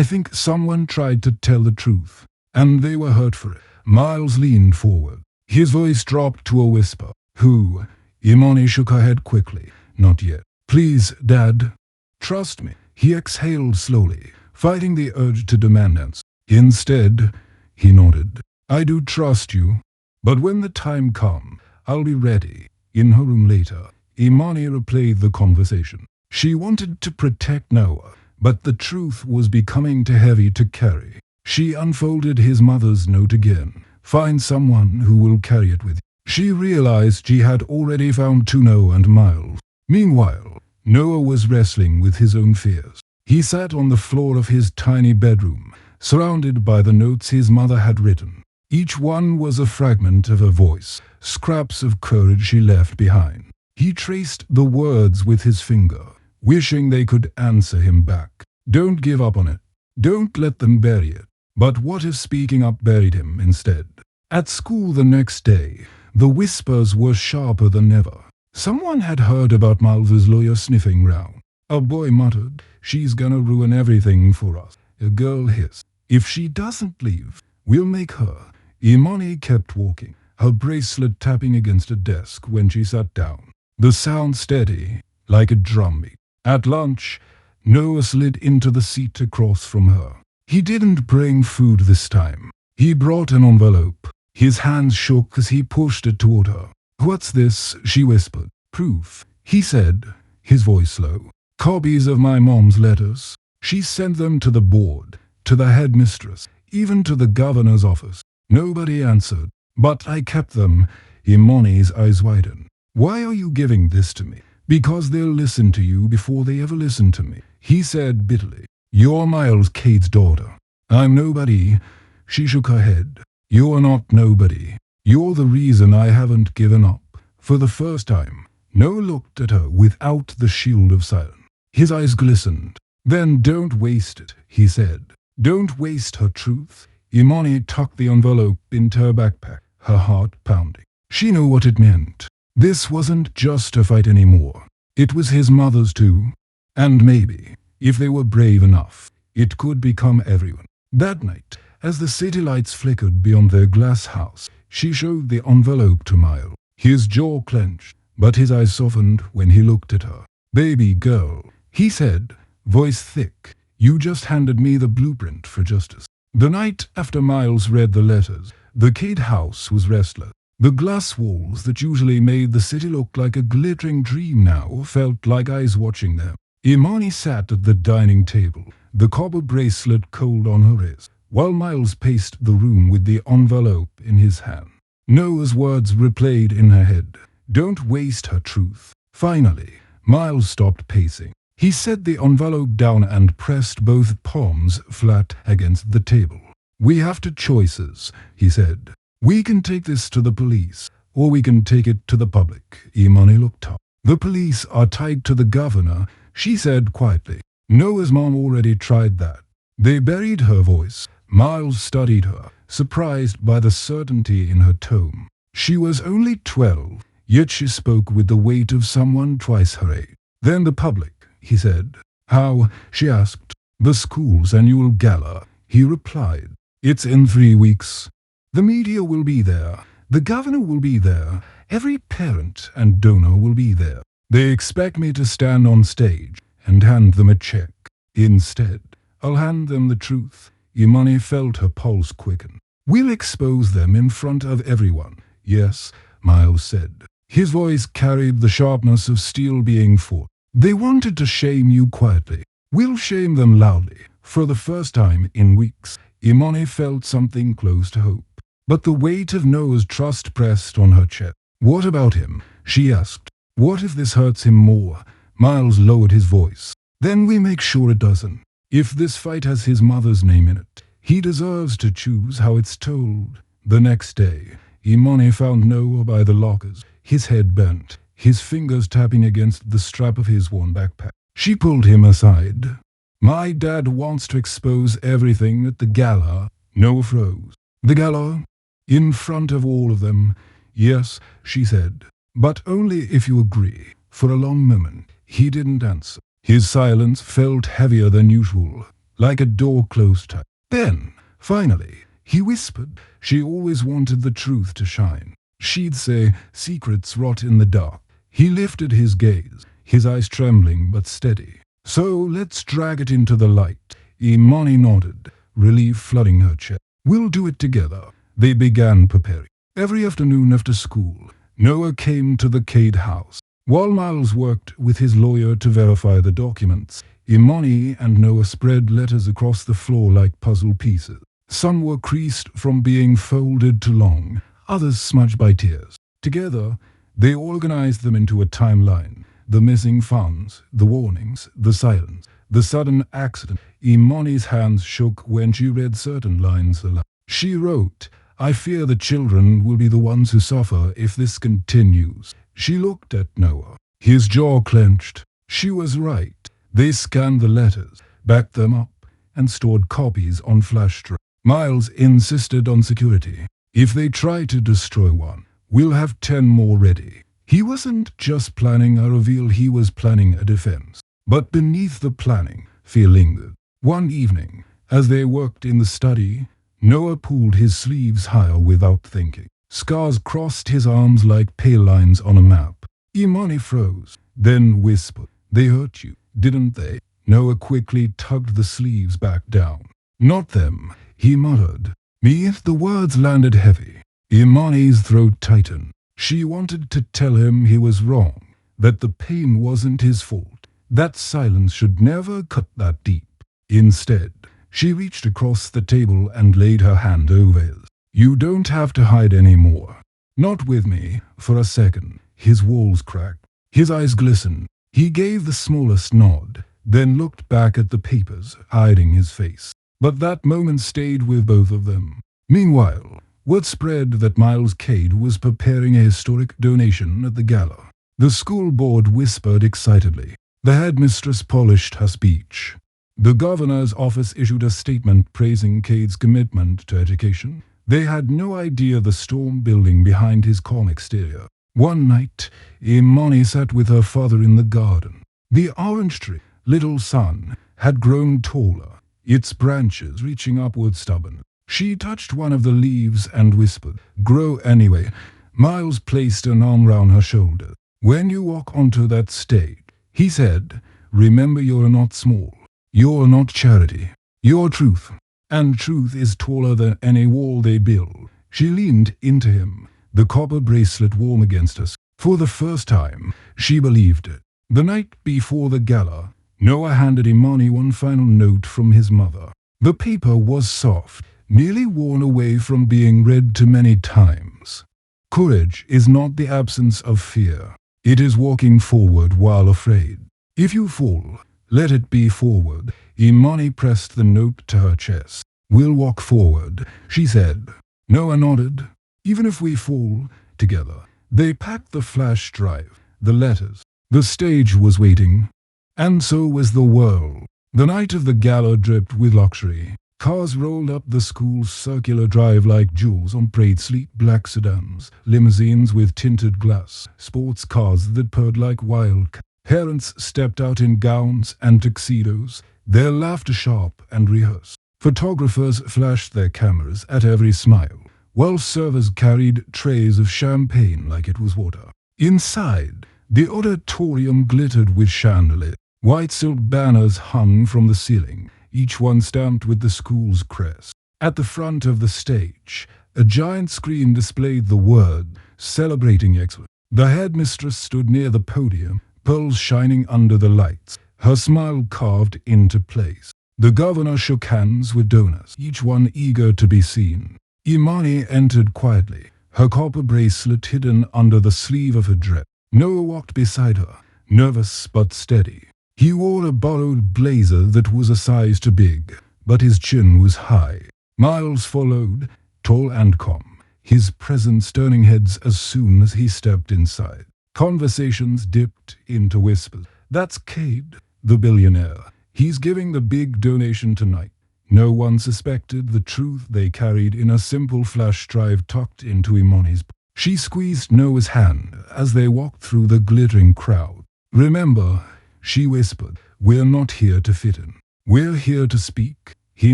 think someone tried to tell the truth, and they were hurt for it." Miles leaned forward. His voice dropped to a whisper. "Who?" Imani shook her head quickly. "Not yet." "Please, Dad." "Trust me." He exhaled slowly, fighting the urge to demand answers. "Instead," he nodded, "I do trust you. But when the time comes, I'll be ready." In her room later, Imani replayed the conversation. She wanted to protect Noah, but the truth was becoming too heavy to carry. She unfolded his mother's note again. "Find someone who will carry it with you." She realized she had already found Noah and Miles. Meanwhile, Noah was wrestling with his own fears. He sat on the floor of his tiny bedroom, surrounded by the notes his mother had written. Each one was a fragment of her voice, scraps of courage she left behind. He traced the words with his finger, wishing they could answer him back. Don't give up on it. Don't let them bury it. But what if speaking up buried him instead? At school the next day, the whispers were sharper than ever. Someone had heard about Miles's lawyer sniffing round. A boy muttered, "She's gonna ruin everything for us." A girl hissed, "If she doesn't leave, we'll make her." Imani kept walking, her bracelet tapping against a desk when she sat down, the sound steady, like a drumbeat. At lunch, Noah slid into the seat across from her. He didn't bring food this time. He brought an envelope. His hands shook as he pushed it toward her. "What's this?" she whispered. "Proof," he said, his voice low. "Copies of my mom's letters. She sent them to the board, to the headmistress, even to the governor's office. Nobody answered, but I kept them." Imani's eyes widened. "Why are you giving this to me?" "Because they'll listen to you before they ever listen to me," he said bitterly. "You're Miles Cade's daughter." "I'm nobody." She shook her head. "You're not nobody. You're the reason I haven't given up." For the first time, Noah looked at her without the shield of silence. His eyes glistened. "Then don't waste it," he said. "Don't waste her truth." Imani tucked the envelope into her backpack, her heart pounding. She knew what it meant. This wasn't just a fight anymore. It was his mother's too. And maybe, if they were brave enough, it could become everyone. That night, as the city lights flickered beyond their glass house, she showed the envelope to Miles. His jaw clenched, but his eyes softened when he looked at her. "Baby girl," he said, voice thick, "you just handed me the blueprint for justice." The night after Miles read the letters, the Cade house was restless. The glass walls that usually made the city look like a glittering dream now felt like eyes watching them. Imani sat at the dining table, the copper bracelet cold on her wrist, while Miles paced the room with the envelope in his hand. Noah's words replayed in her head. Don't waste her truth. Finally, Miles stopped pacing. He set the envelope down and pressed both palms flat against the table. "We have two choices," he said. "We can take this to the police, or we can take it to the public." Imani looked up. "The police are tied to the governor," she said quietly. "Noah's mom already tried that." They buried her voice. Miles studied her, surprised by the certainty in her tone. She was only 12, yet she spoke with the weight of someone twice her age. "Then the public," he said. "How?" she asked. "The school's annual gala," he replied. "It's in 3 weeks. The media will be there. The governor will be there. Every parent and donor will be there. They expect me to stand on stage and hand them a check. Instead, I'll hand them the truth." Imani felt her pulse quicken. "We'll expose them in front of everyone." "Yes," Miles said. His voice carried the sharpness of steel being fought. "They wanted to shame you quietly. We'll shame them loudly." For the first time in weeks, Imani felt something close to hope. But the weight of Noah's trust pressed on her chest. "What about him?" she asked. "What if this hurts him more?" Miles lowered his voice. "Then we make sure it doesn't. If this fight has his mother's name in it, he deserves to choose how it's told." The next day, Imani found Noah by the lockers, his head bent, his fingers tapping against the strap of his worn backpack. She pulled him aside. "My dad wants to expose everything at the gala." Noah froze. "The gala?" "In front of all of them." "Yes," she said, "but only if you agree." For a long moment, he didn't answer. His silence felt heavier than usual, like a door closed tight. Then, finally, he whispered, "She always wanted the truth to shine. She'd say, 'Secrets rot in the dark.'" He lifted his gaze, his eyes trembling but steady. "So let's drag it into the light." Imani nodded, relief flooding her chest. "We'll do it together." They began preparing. Every afternoon after school, Noah came to the Cade house. While Miles worked with his lawyer to verify the documents, Imani and Noah spread letters across the floor like puzzle pieces. Some were creased from being folded too long, others smudged by tears. Together, they organized them into a timeline. The missing funds, the warnings, the silence. The sudden accident. Imani's hands shook when she read certain lines aloud. She wrote, "I fear the children will be the ones who suffer if this continues." She looked at Noah. His jaw clenched. She was right. They scanned the letters, backed them up, and stored copies on flash drive. Miles insisted on security. "If they try to destroy one, we'll have 10 more ready." He wasn't just planning a reveal, he was planning a defense. But beneath the planning, fear lingered. One evening, as they worked in the study, Noah pulled his sleeves higher without thinking. Scars crossed his arms like pale lines on a map. Imani froze, then whispered, "They hurt you, didn't they?" Noah quickly tugged the sleeves back down. "Not them," he muttered. Me, the words landed heavy. Imani's throat tightened. She wanted to tell him he was wrong, that the pain wasn't his fault, that silence should never cut that deep. Instead, she reached across the table and laid her hand over his. "You don't have to hide anymore. Not with me." For a second, his walls cracked. His eyes glistened. He gave the smallest nod, then looked back at the papers, hiding his face. But that moment stayed with both of them. Meanwhile, word spread that Miles Cade was preparing a historic donation at the gala. The school board whispered excitedly. The headmistress polished her speech. The governor's office issued a statement praising Cade's commitment to education. They had no idea the storm building behind his calm exterior. One night, Imani sat with her father in the garden. The orange tree, little sun, had grown taller, its branches reaching upward stubborn. She touched one of the leaves and whispered, "Grow anyway." Miles placed an arm round her shoulder. "When you walk onto that stage," he said, "remember you're not small. You're not charity. You're truth. And truth is taller than any wall they build." She leaned into him, the copper bracelet warm against her. For the first time, she believed it. The night before the gala, Noah handed Imani one final note from his mother. The paper was soft, nearly worn away from being read too many times. "Courage is not the absence of fear. It is walking forward while afraid. If you fall, let it be forward." Imani pressed the note to her chest. "We'll walk forward," she said. Noah nodded. "Even if we fall, together." They packed the flash drive, the letters. The stage was waiting. And so was the world. The night of the gala dripped with luxury. Cars rolled up the school's circular drive like jewels on parade, sleek black sedans, limousines with tinted glass, sports cars that purred like wild cats. Parents stepped out in gowns and tuxedos, their laughter sharp and rehearsed. Photographers flashed their cameras at every smile, while servers carried trays of champagne like it was water. Inside, the auditorium glittered with chandeliers. White silk banners hung from the ceiling, each one stamped with the school's crest. At the front of the stage, a giant screen displayed the word, "Celebrating Excellence." The headmistress stood near the podium, pearls shining under the lights, her smile carved into place. The governor shook hands with donors, each one eager to be seen. Imani entered quietly, her copper bracelet hidden under the sleeve of her dress. Noah walked beside her, nervous but steady. He wore a borrowed blazer that was a size too big, but his chin was high. Miles followed, tall and calm, his presence turning heads as soon as he stepped inside. Conversations dipped into whispers. "That's Cade, the billionaire. He's giving the big donation tonight." No one suspected the truth they carried in a simple flash drive tucked into Imani's. She squeezed Noah's hand as they walked through the glittering crowd. "Remember," she whispered, "we're not here to fit in. We're here to speak." He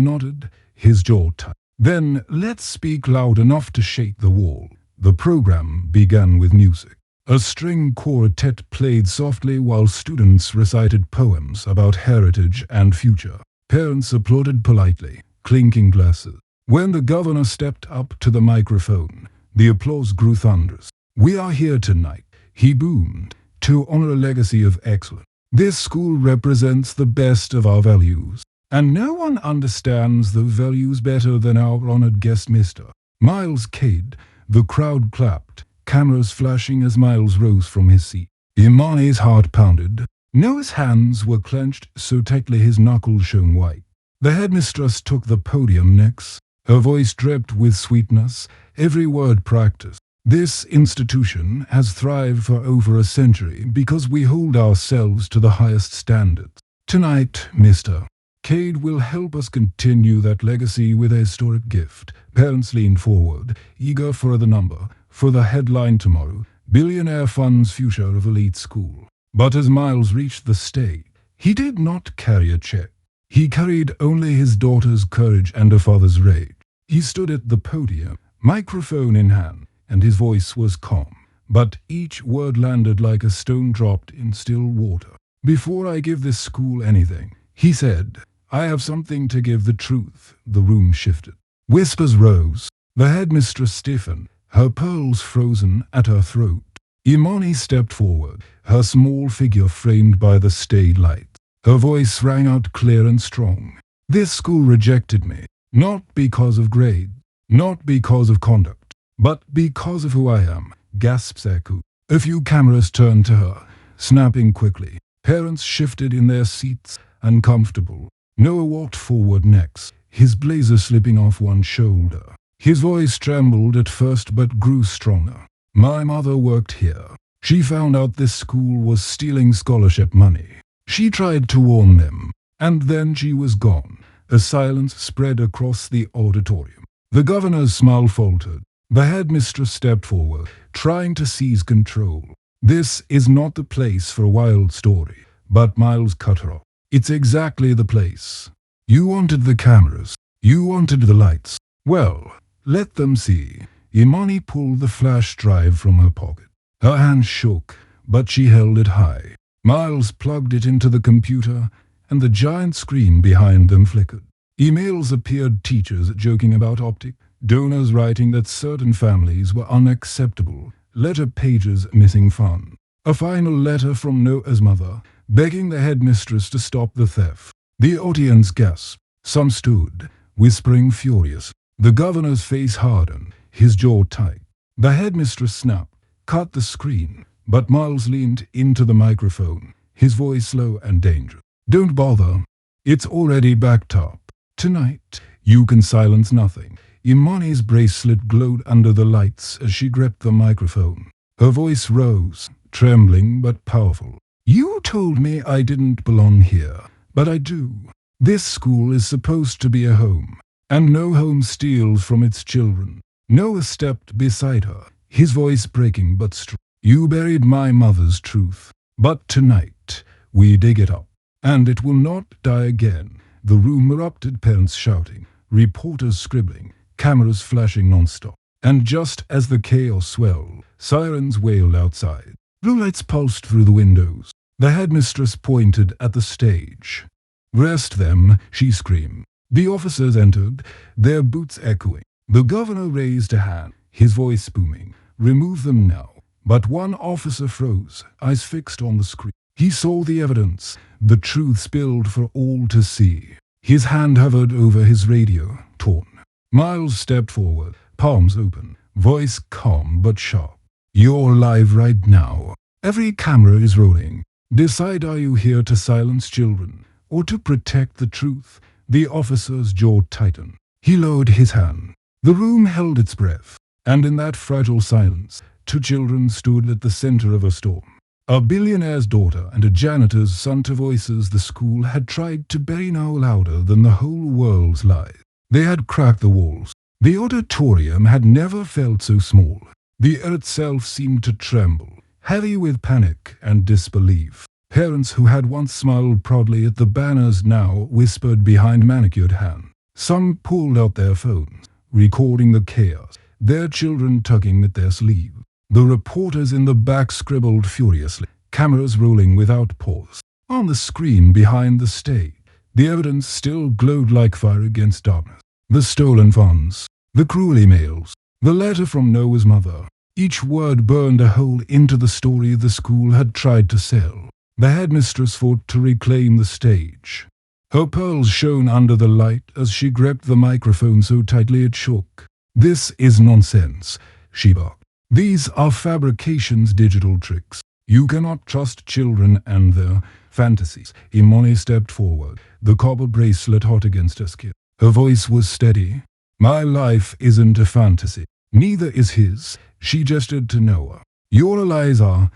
nodded, his jaw tight. "Then let's speak loud enough to shake the wall." The program began with music. A string quartet played softly while students recited poems about heritage and future. Parents applauded politely, clinking glasses. When the governor stepped up to the microphone, the applause grew thunderous. "We are here tonight," he boomed, "to honor a legacy of excellence. This school represents the best of our values, and no one understands those values better than our honored guest, Mr. Miles Cade." The crowd clapped, cameras flashing as Miles rose from his seat. Imani's heart pounded. Noah's hands were clenched so tightly his knuckles shone white. The headmistress took the podium next. Her voice dripped with sweetness, every word practiced. This institution has thrived for over a century because we hold ourselves to the highest standards. Tonight, Mr. Cade will help us continue that legacy with a historic gift. Parents leaned forward, eager for the number, for the headline tomorrow. Billionaire funds future of elite school. But as Miles reached the stage, he did not carry a check. He carried only his daughter's courage and her father's rage. He stood at the podium, microphone in hand, and his voice was calm. But each word landed like a stone dropped in still water. Before I give this school anything, he said, I have something to give the truth. The room shifted. Whispers rose. The headmistress stiffened, her pearls frozen at her throat. Imani stepped forward, her small figure framed by the stage light. Her voice rang out clear and strong. This school rejected me, not because of grade, not because of conduct, but because of who I am, gasped Seku. A few cameras turned to her, snapping quickly. Parents shifted in their seats, uncomfortable. Noah walked forward next, his blazer slipping off one shoulder. His voice trembled at first but grew stronger. My mother worked here. She found out this school was stealing scholarship money. She tried to warn them, and then she was gone. A silence spread across the auditorium. The governor's smile faltered. The headmistress stepped forward, trying to seize control. This is not the place for a wild story, but Miles cut her off. It's exactly the place. You wanted the cameras. You wanted the lights. Well, let them see. Imani pulled the flash drive from her pocket. Her hand shook, but she held it high. Miles plugged it into the computer, and the giant screen behind them flickered. Emails appeared, teachers joking about optics, donors writing that certain families were unacceptable, letter pages missing fun. A final letter from Noah's mother, begging the headmistress to stop the theft. The audience gasped. Some stood, whispering furious. The governor's face hardened, his jaw tight. The headmistress snapped, cut the screen, but Miles leaned into the microphone, his voice slow and dangerous. Don't bother. It's already backed up. Tonight, you can silence nothing. Imani's bracelet glowed under the lights as she gripped the microphone. Her voice rose, trembling but powerful. You told me I didn't belong here, but I do. This school is supposed to be a home, and no home steals from its children. Noah stepped beside her, his voice breaking but strong. You buried my mother's truth, but tonight we dig it up, and it will not die again. The room erupted, parents shouting, reporters scribbling, cameras flashing non-stop. And just as the chaos swelled, sirens wailed outside. Blue lights pulsed through the windows. The headmistress pointed at the stage. Arrest them, she screamed. The officers entered, their boots echoing. The governor raised a hand, his voice booming. Remove them now. But one officer froze, eyes fixed on the screen. He saw the evidence, the truth spilled for all to see. His hand hovered over his radio, torn. Miles stepped forward, palms open, voice calm but sharp. You're live right now. Every camera is rolling. Decide, are you here to silence children or to protect the truth? The officer's jaw tightened. He lowered his hand. The room held its breath, and in that fragile silence, two children stood at the center of a storm. A billionaire's daughter and a janitor's son, to voices the school had tried to bury no louder than the whole world's lies. They had cracked the walls. The auditorium had never felt so small. The earth itself seemed to tremble, heavy with panic and disbelief. Parents who had once smiled proudly at the banners now whispered behind manicured hands. Some pulled out their phones, recording the chaos, their children tugging at their sleeves. The reporters in the back scribbled furiously, cameras rolling without pause. On the screen behind the stage, the evidence still glowed like fire against darkness. The stolen funds, the cruel emails, the letter from Noah's mother. Each word burned a hole into the story the school had tried to sell. The headmistress fought to reclaim the stage. Her pearls shone under the light as she gripped the microphone so tightly it shook. This is nonsense, she barked. These are fabrications, digital tricks. You cannot trust children and their fantasies. Imani stepped forward, the copper bracelet hot against her skin. Her voice was steady. My life isn't a fantasy. Neither is his. She gestured to Noah. Your lies are.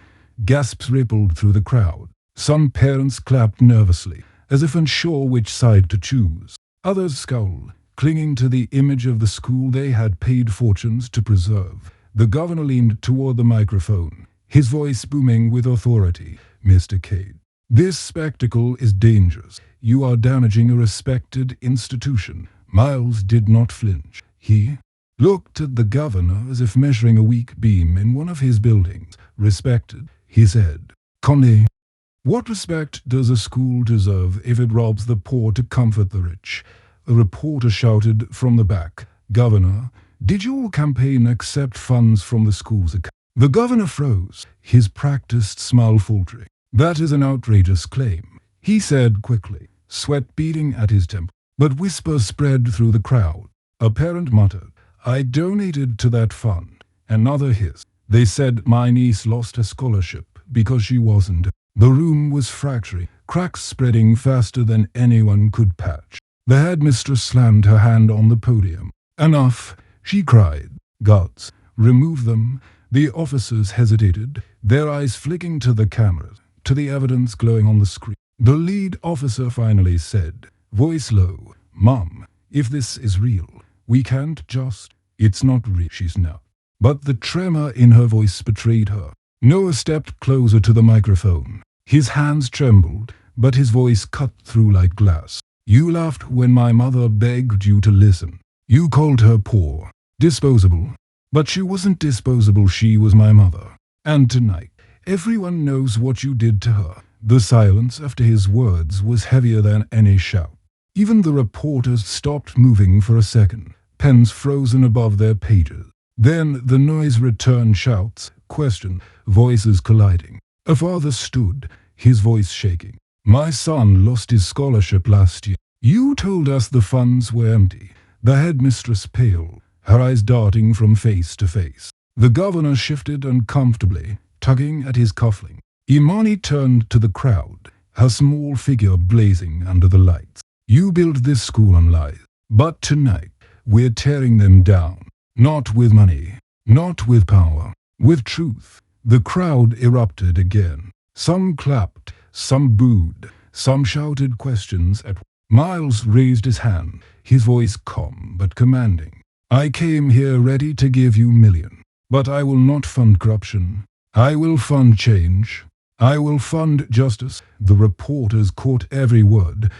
Gasps rippled through the crowd. Some parents clapped nervously, as if unsure which side to choose. Others scowled, clinging to the image of the school they had paid fortunes to preserve. The governor leaned toward the microphone, his voice booming with authority. Mr. Cade, this spectacle is dangerous. You are damaging a respected institution. Miles did not flinch. He looked at the governor as if measuring a weak beam in one of his buildings. Respected, he said. Conley, what respect does a school deserve if it robs the poor to comfort the rich? A reporter shouted from the back. Governor, did your campaign accept funds from the school's account? The governor froze, his practiced smile faltering. That is an outrageous claim, he said quickly, sweat beading at his temple. But whispers spread through the crowd. A parent muttered, I donated to that fund. Another hissed. They said my niece lost her scholarship because she wasn't. The room was fracturing, cracks spreading faster than anyone could patch. The headmistress slammed her hand on the podium. Enough, she cried. Guards, remove them. The officers hesitated, their eyes flicking to the cameras, to the evidence glowing on the screen. The lead officer finally said, voice low, Mom, if this is real, we can't just. It's not real, she snapped. But the tremor in her voice betrayed her. Noah stepped closer to the microphone. His hands trembled, but his voice cut through like glass. You laughed when my mother begged you to listen. You called her poor, disposable. But she wasn't disposable, she was my mother. And tonight, everyone knows what you did to her. The silence after his words was heavier than any shout. Even the reporters stopped moving for a second, pens frozen above their pages. Then the noise returned, shouts, questions, voices colliding. A father stood, his voice shaking. My son lost his scholarship last year. You told us the funds were empty. The headmistress paled, her eyes darting from face to face. The governor shifted uncomfortably, tugging at his cuffling. Imani turned to the crowd, her small figure blazing under the lights. You built this school on lies. But tonight, we're tearing them down. Not with money, not with power, with truth. The crowd erupted again. Some clapped, some booed, some shouted questions at. Miles raised his hand, his voice calm but commanding. I came here ready to give you millions, but I will not fund corruption. I will fund change. I will fund justice. The reporters caught every word,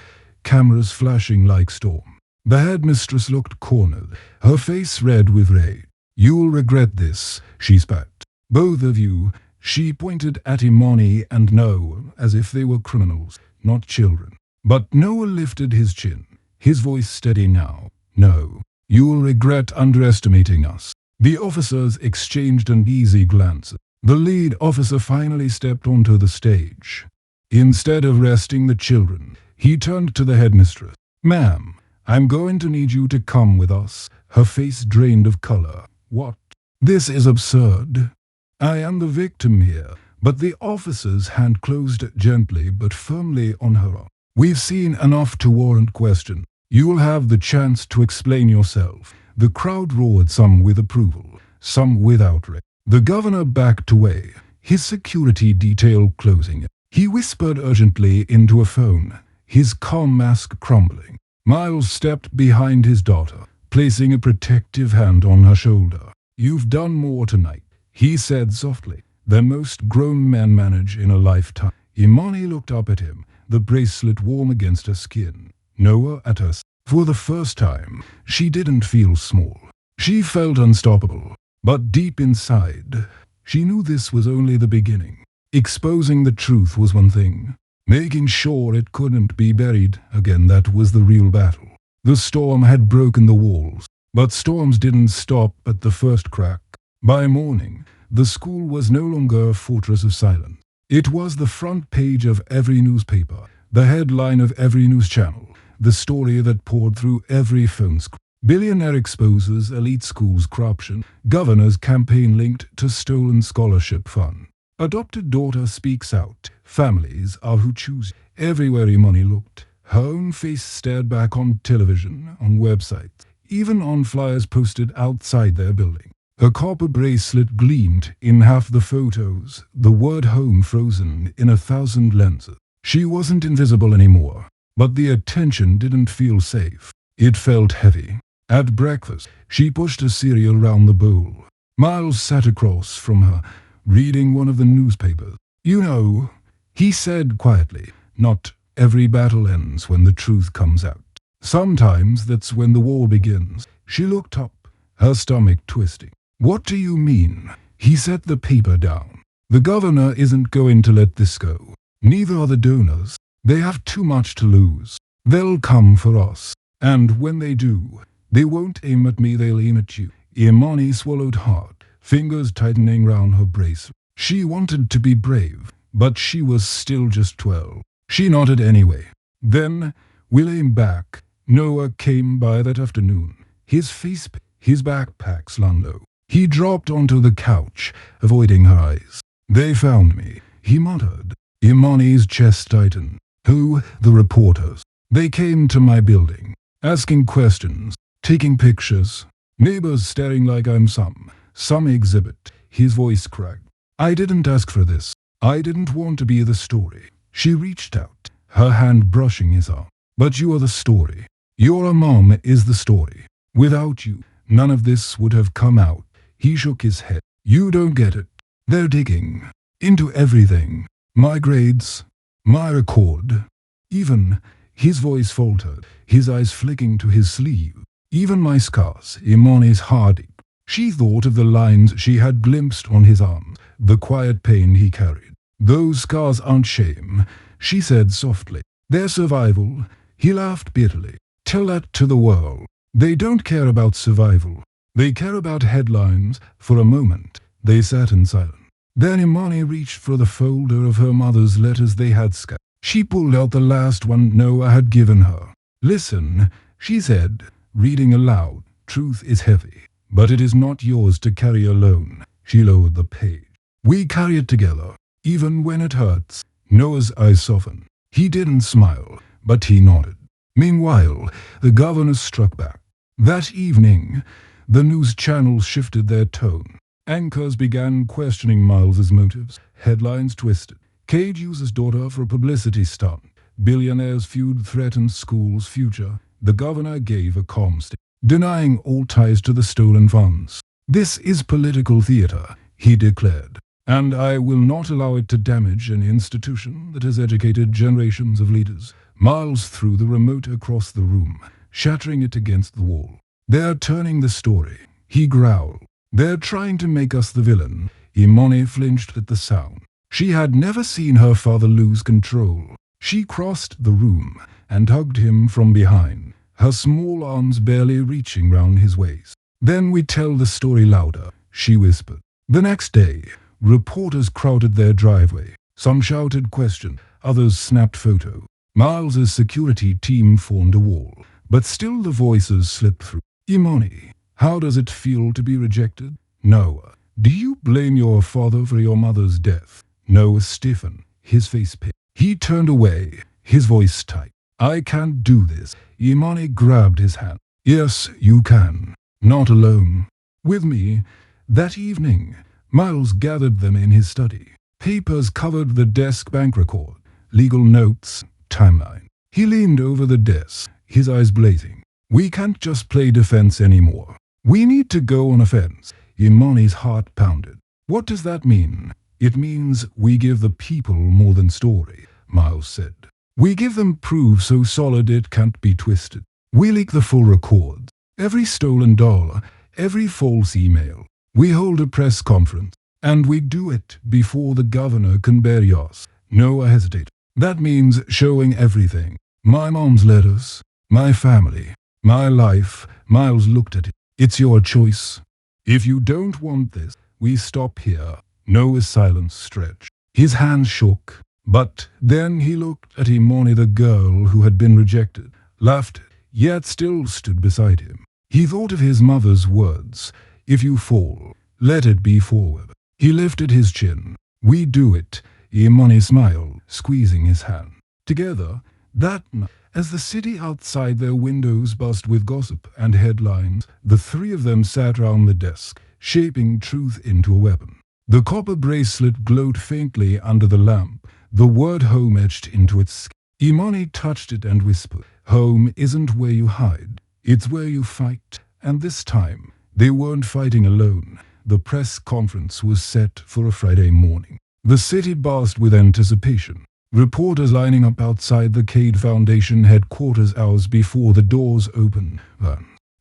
cameras flashing like storm. The headmistress looked cornered, her face red with rage. You'll regret this, she spat. Both of you, she pointed at Imani and Noah as if they were criminals, not children. But Noah lifted his chin, his voice steady now. No, you'll regret underestimating us. The officers exchanged uneasy glances. The lead officer finally stepped onto the stage. Instead of arresting the children, he turned to the headmistress. Ma'am, I'm going to need you to come with us. Her face drained of color. What? This is absurd. I am the victim here. But the officer's hand closed gently but firmly on her arm. We've seen enough to warrant question. You'll have the chance to explain yourself. The crowd roared, some with approval, some with outrage. The governor backed away, his security detail closing. He whispered urgently into a phone, his calm mask crumbling. Miles stepped behind his daughter, placing a protective hand on her shoulder. You've done more tonight, he said softly, than most grown men manage in a lifetime. Imani looked up at him, the bracelet warm against her skin. Noah at her side. For the first time, she didn't feel small. She felt unstoppable. But deep inside, she knew this was only the beginning. Exposing the truth was one thing. Making sure it couldn't be buried again, that was the real battle. The storm had broken the walls, but storms didn't stop at the first crack. By morning, the school was no longer a fortress of silence. It was the front page of every newspaper, the headline of every news channel, the story that poured through every phone screen. Billionaire exposes elite schools' corruption, governor's campaign linked to stolen scholarship fund. Adopted daughter speaks out. Families are who choose. Everywhere Imani looked, her own face stared back on television, on websites, even on flyers posted outside their building. Her copper bracelet gleamed in half the photos, the word home frozen in 1,000 lenses. She wasn't invisible anymore, but the attention didn't feel safe. It felt heavy. At breakfast, she pushed a cereal round the bowl. Miles sat across from her, reading one of the newspapers. "You know," he said quietly, "not every battle ends when the truth comes out. Sometimes that's when the war begins." She looked up, her stomach twisting. "What do you mean?" He set the paper down. "The governor isn't going to let this go. Neither are the donors. They have too much to lose. They'll come for us. And when they do, they won't aim at me, they'll aim at you." Imani swallowed hard, fingers tightening round her bracelet. She wanted to be brave, but she was still just 12. She nodded anyway. "Then we'll aim back." Noah came by that afternoon. His backpack slung low. He dropped onto the couch, avoiding her eyes. "They found me," he muttered. Imani's chest tightened. "Who?" "The reporters. They came to my building, asking questions, taking pictures. Neighbors staring like I'm some exhibit." His voice cracked. "I didn't ask for this. I didn't want to be the story." She reached out, her hand brushing his arm. "But you are the story. Your mom is the story. Without you, none of this would have come out." He shook his head. "You don't get it. They're digging into everything. My grades, my record, even..." His voice faltered, his eyes flicking to his sleeve. "Even my scars." Imani's heart ached. She thought of the lines she had glimpsed on his arms, the quiet pain he carried. "Those scars aren't shame," she said softly. "They're survival." He laughed bitterly. "Tell that to the world. They don't care about survival. They care about headlines." For a moment, they sat in silence. Then Imani reached for the folder of her mother's letters they had scanned. She pulled out the last one Noah had given her. "Listen," she said, reading aloud. "Truth is heavy, but it is not yours to carry alone." She lowered the page. "We carry it together, even when it hurts." Noah's eyes softened. He didn't smile, but he nodded. Meanwhile, the governor struck back. That evening, the news channels shifted their tone. Anchors began questioning Miles's motives. Headlines twisted. "Cage uses daughter for a publicity stunt." "Billionaire's feud threatens school's future." The governor gave a calm statement, denying all ties to the stolen funds. "This is political theater," he declared, "and I will not allow it to damage an institution that has educated generations of leaders." Miles threw the remote across the room, shattering it against the wall. "They're turning the story," he growled. "They're trying to make us the villain." Imani flinched at the sound. She had never seen her father lose control. She crossed the room and hugged him from behind, her small arms barely reaching round his waist. "Then we tell the story louder," she whispered. The next day, reporters crowded their driveway. Some shouted questions, others snapped photos. Miles's security team formed a wall, but still the voices slipped through. "Imani, how does it feel to be rejected?" "Noah, do you blame your father for your mother's death?" Noah stiffened, his face pale. He turned away, his voice tight. "I can't do this." Imani grabbed his hand. "Yes, you can. Not alone. With me." That evening, Miles gathered them in his study. Papers covered the desk, bank record, legal notes, timeline. He leaned over the desk, his eyes blazing. "We can't just play defense anymore. We need to go on offense." Imani's heart pounded. "What does that mean?" "It means we give the people more than story," Miles said. "We give them proof so solid it can't be twisted. We leak the full records, every stolen dollar, every false email. We hold a press conference, and we do it before the governor can bury us." Noah hesitated. "That means showing everything. My mom's letters, my family, my life." Miles looked at it. "It's your choice. If you don't want this, we stop here." Noah's silence stretched. His hands shook. But then he looked at Imani, the girl who had been rejected, laughed, yet still stood beside him. He thought of his mother's words, "If you fall, let it be forward." He lifted his chin. We do it, Imani smiled, squeezing his hand. Together, that night, as the city outside their windows buzzed with gossip and headlines, the three of them sat round the desk, shaping truth into a weapon. The copper bracelet glowed faintly under the lamp, the word home etched into its skin. Imani touched it and whispered, "Home isn't where you hide, it's where you fight." And this time, they weren't fighting alone. The press conference was set for a Friday morning. The city buzzed with anticipation. Reporters lining up outside the Cade Foundation headquarters hours before the doors opened.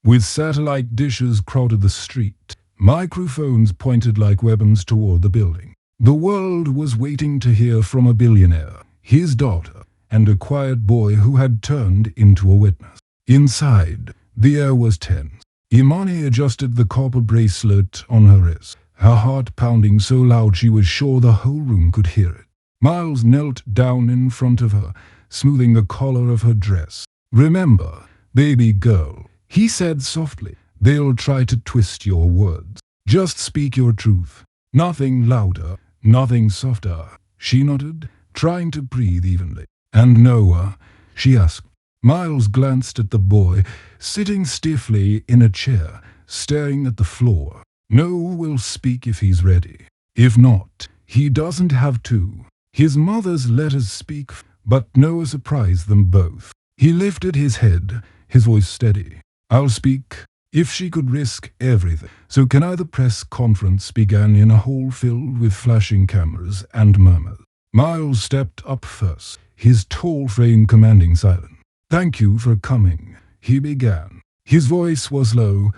With satellite dishes crowded the street, microphones pointed like weapons toward the building. The world was waiting to hear from a billionaire, his daughter, and a quiet boy who had turned into a witness. Inside, the air was tense. Imani adjusted the copper bracelet on her wrist, her heart pounding so loud she was sure the whole room could hear it. Miles knelt down in front of her, smoothing the collar of her dress. "Remember, baby girl," he said softly, "they'll try to twist your words. Just speak your truth. Nothing louder, nothing softer." She nodded, trying to breathe evenly. "And Noah?" she asked. Miles glanced at the boy, sitting stiffly in a chair, staring at the floor. "Noah will speak if he's ready. If not, he doesn't have to." His mother's letters speak, but Noah surprised them both. He lifted his head, his voice steady. "I'll speak if she could risk everything." "So can I?" The press conference began in a hall filled with flashing cameras and murmurs. Miles stepped up first, his tall frame commanding silence. "Thank you for coming," he began. His voice was low,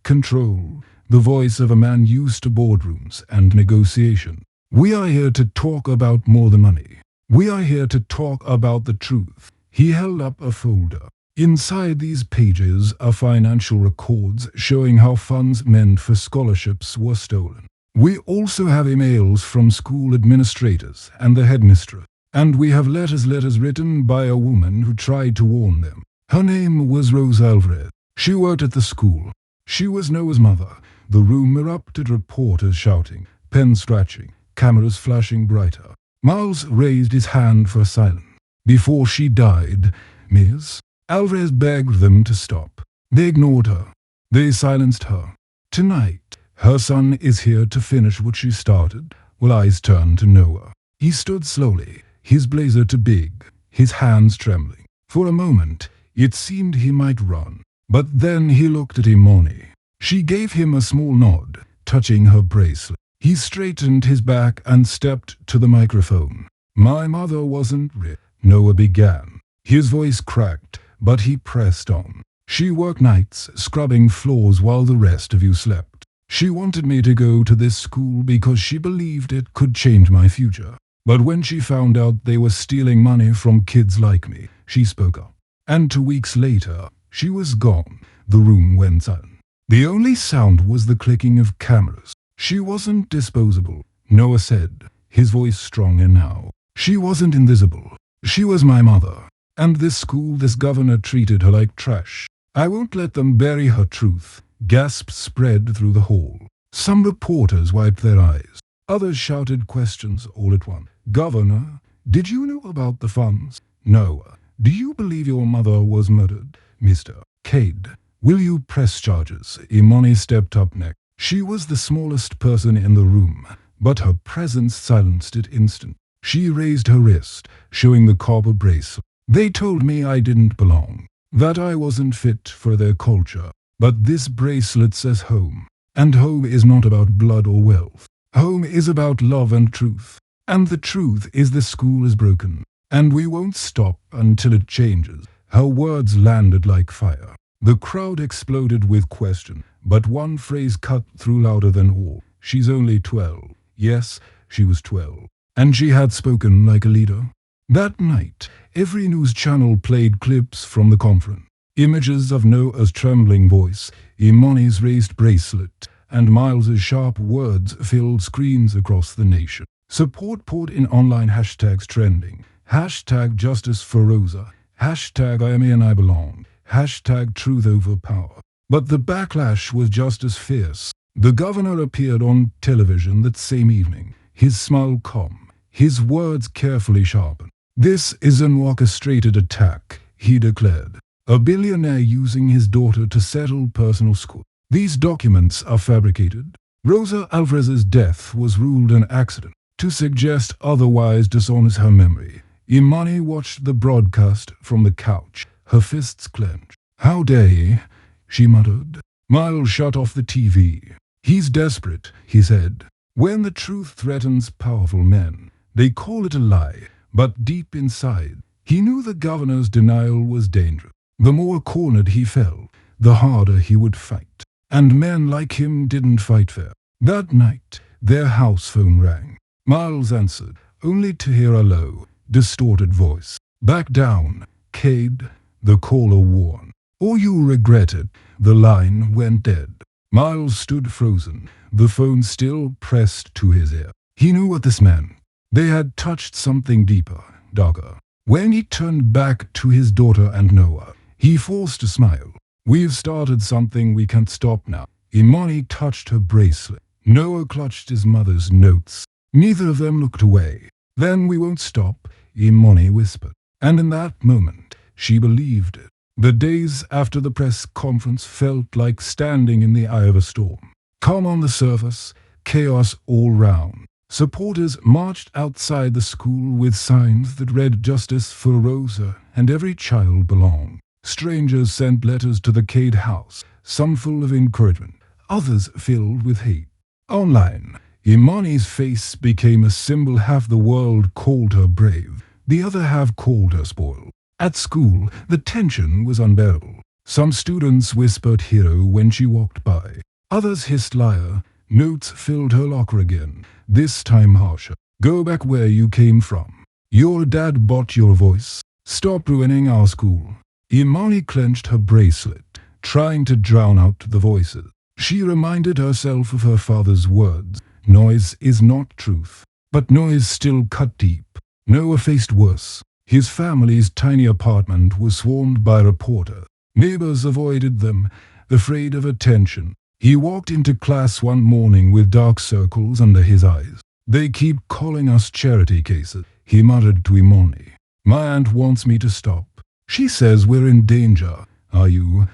controlled, the voice of a man used to boardrooms and negotiation. "We are here to talk about more than money. We are here to talk about the truth." He held up a folder. Inside these pages are financial records showing how funds meant for scholarships were stolen. We also have emails from school administrators and the headmistress. And we have letters written by a woman who tried to warn them. Her name was Rose Alvarez. She worked at the school. She was Noah's mother. The room erupted, reporters shouting, pens scratching, cameras flashing brighter. Miles raised his hand for silence. "Before she died, Miss Alvarez begged them to stop. They ignored her. They silenced her. Tonight, her son is here to finish what she started." Well, eyes turned to Noah. He stood slowly, his blazer too big, his hands trembling. For a moment, it seemed he might run. But then he looked at Imani. She gave him a small nod, touching her bracelet. He straightened his back and stepped to the microphone. "My mother wasn't rich," Noah began. His voice cracked, but he pressed on. "She worked nights, scrubbing floors while the rest of you slept. She wanted me to go to this school because she believed it could change my future. But when she found out they were stealing money from kids like me, she spoke up. And 2 weeks later, she was gone." The room went silent. The only sound was the clicking of cameras. "She wasn't disposable," Noah said, his voice stronger now. "She wasn't invisible. She was my mother. And this school, this governor treated her like trash. I won't let them bury her truth." Gasps spread through the hall. Some reporters wiped their eyes. Others shouted questions all at once. "Governor, did you know about the funds? Noah, do you believe your mother was murdered? Mr. Cade, will you press charges?" Imani stepped up next. She was the smallest person in the room, but her presence silenced it instantly. She raised her wrist, showing the copper bracelet. "They told me I didn't belong, that I wasn't fit for their culture. But this bracelet says home. And home is not about blood or wealth. Home is about love and truth. And the truth is the school is broken. And we won't stop until it changes." Her words landed like fire. The crowd exploded with question, but one phrase cut through louder than all. "She's only 12. Yes, she was 12. And she had spoken like a leader. That night, every news channel played clips from the conference. Images of Noah's trembling voice, Imani's raised bracelet, and Miles's sharp words filled screens across the nation. Support poured in online hashtags trending. Hashtag justice for Rosa. Hashtag I am here and I belong. Hashtag truth over power. But the backlash was just as fierce. The governor appeared on television that same evening. his smile calm, his words carefully sharpened. "This is an orchestrated attack," he declared. "A billionaire using his daughter to settle personal score. These documents are fabricated. Rosa Alvarez's death was ruled an accident. To suggest otherwise dishonors her memory." Imani watched the broadcast from the couch, her fists clenched. "How dare he?" she muttered. Miles shut off the TV. "He's desperate," he said. "When the truth threatens powerful men, they call it a lie, but deep inside, he knew the governor's denial was dangerous. The more cornered he felt, the harder he would fight. And men like him didn't fight fair." That night, their house phone rang. Miles answered, only to hear a low, distorted voice. "Back down, Cade," the caller warned. "Or you'll regret it." The line went dead. Miles stood frozen, the phone still pressed to his ear. He knew what this meant. They had touched something deeper, darker. When he turned back to his daughter and Noah, he forced a smile. "We've started something we can't stop now." Imani touched her bracelet. Noah clutched his mother's notes. Neither of them looked away. "Then we won't stop," Imani whispered. And in that moment, she believed it. The days after the press conference felt like standing in the eye of a storm. Calm on the surface, chaos all round. Supporters marched outside the school with signs that read "Justice for Rosa" and "Every child belongs." Strangers sent letters to the Cade house, some full of encouragement, others filled with hate. Online, Imani's face became a symbol. Half the world called her brave, the other half called her spoiled. At school, the tension was unbearable. Some students whispered hero when she walked by. Others hissed liar. Notes filled her locker again, this time harsher. "Go back where you came from. Your dad bought your voice. Stop ruining our school." Imani clenched her bracelet, trying to drown out the voices. She reminded herself of her father's words. Noise is not truth. But noise still cut deep. Noah faced worse. His family's tiny apartment was swarmed by reporters. Neighbors avoided them, afraid of attention. He walked into class one morning with dark circles under his eyes. "They keep calling us charity cases," he muttered to Imani. "My aunt wants me to stop. She says we're in danger." "Are you?"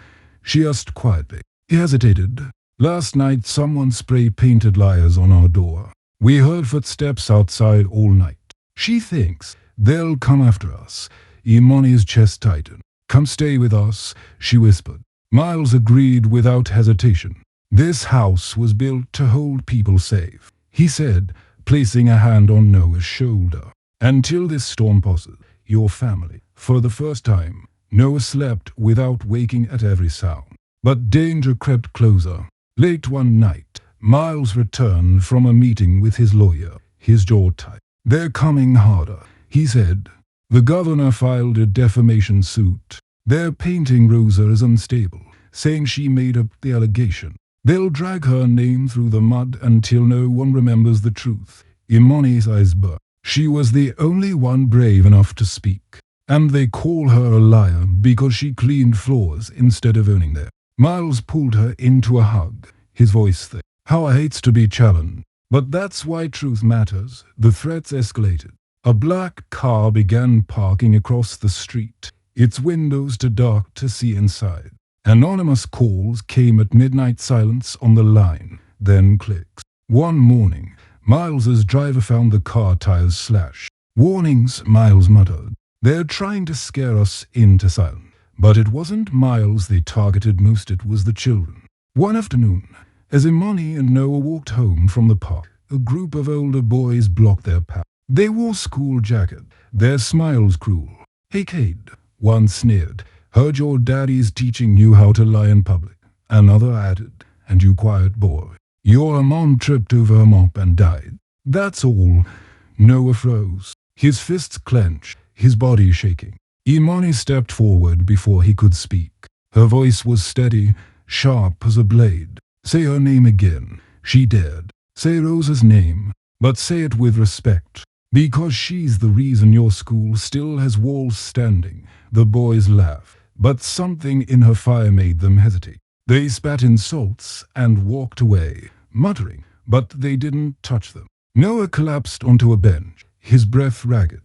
she asked quietly. He hesitated. "Last night someone spray-painted liars on our door. We heard footsteps outside all night. She thinks they'll come after us." Imani's chest tightened. "Come stay with us," she whispered. Miles agreed without hesitation. "This house was built to hold people safe," he said, placing a hand on Noah's shoulder. "Until this storm passes, your family." For the first time, Noah slept without waking at every sound. But danger crept closer. Late one night, Miles returned from a meeting with his lawyer, his jaw tight. "They're coming harder," he said. "The governor filed a defamation suit. They're painting Rosa as unstable, saying she made up the allegation. They'll drag her name through the mud until no one remembers the truth." Imani's eyes burned. She was the only one brave enough to speak. And they call her a liar because she cleaned floors instead of owning them. Miles pulled her into a hug, his voice thick. "How I hate to be challenged. But that's why truth matters." The threats escalated. A black car began parking across the street, its windows too dark to see inside. Anonymous calls came at midnight, silence on the line, then clicks. One morning, Miles's driver found the car tires slashed. "Warnings," Miles muttered. "They're trying to scare us into silence." But it wasn't Miles they targeted most, it was the children. One afternoon, as Imani and Noah walked home from the park, a group of older boys blocked their path. They wore school jackets, their smiles cruel. "Hey Cade," one sneered, "heard your daddy's teaching you how to lie in public." Another added, "And you quiet boy, your mom tripped over a mop and died." "That's all." Noah froze, his fists clenched, his body shaking. Imani stepped forward before he could speak. Her voice was steady, sharp as a blade. "Say her name again," she dared. "Say Rosa's name, but say it with respect. Because she's the reason your school still has walls standing." The boys laughed, but something in her fire made them hesitate. They spat insults and walked away, muttering, but they didn't touch them. Noah collapsed onto a bench, his breath ragged.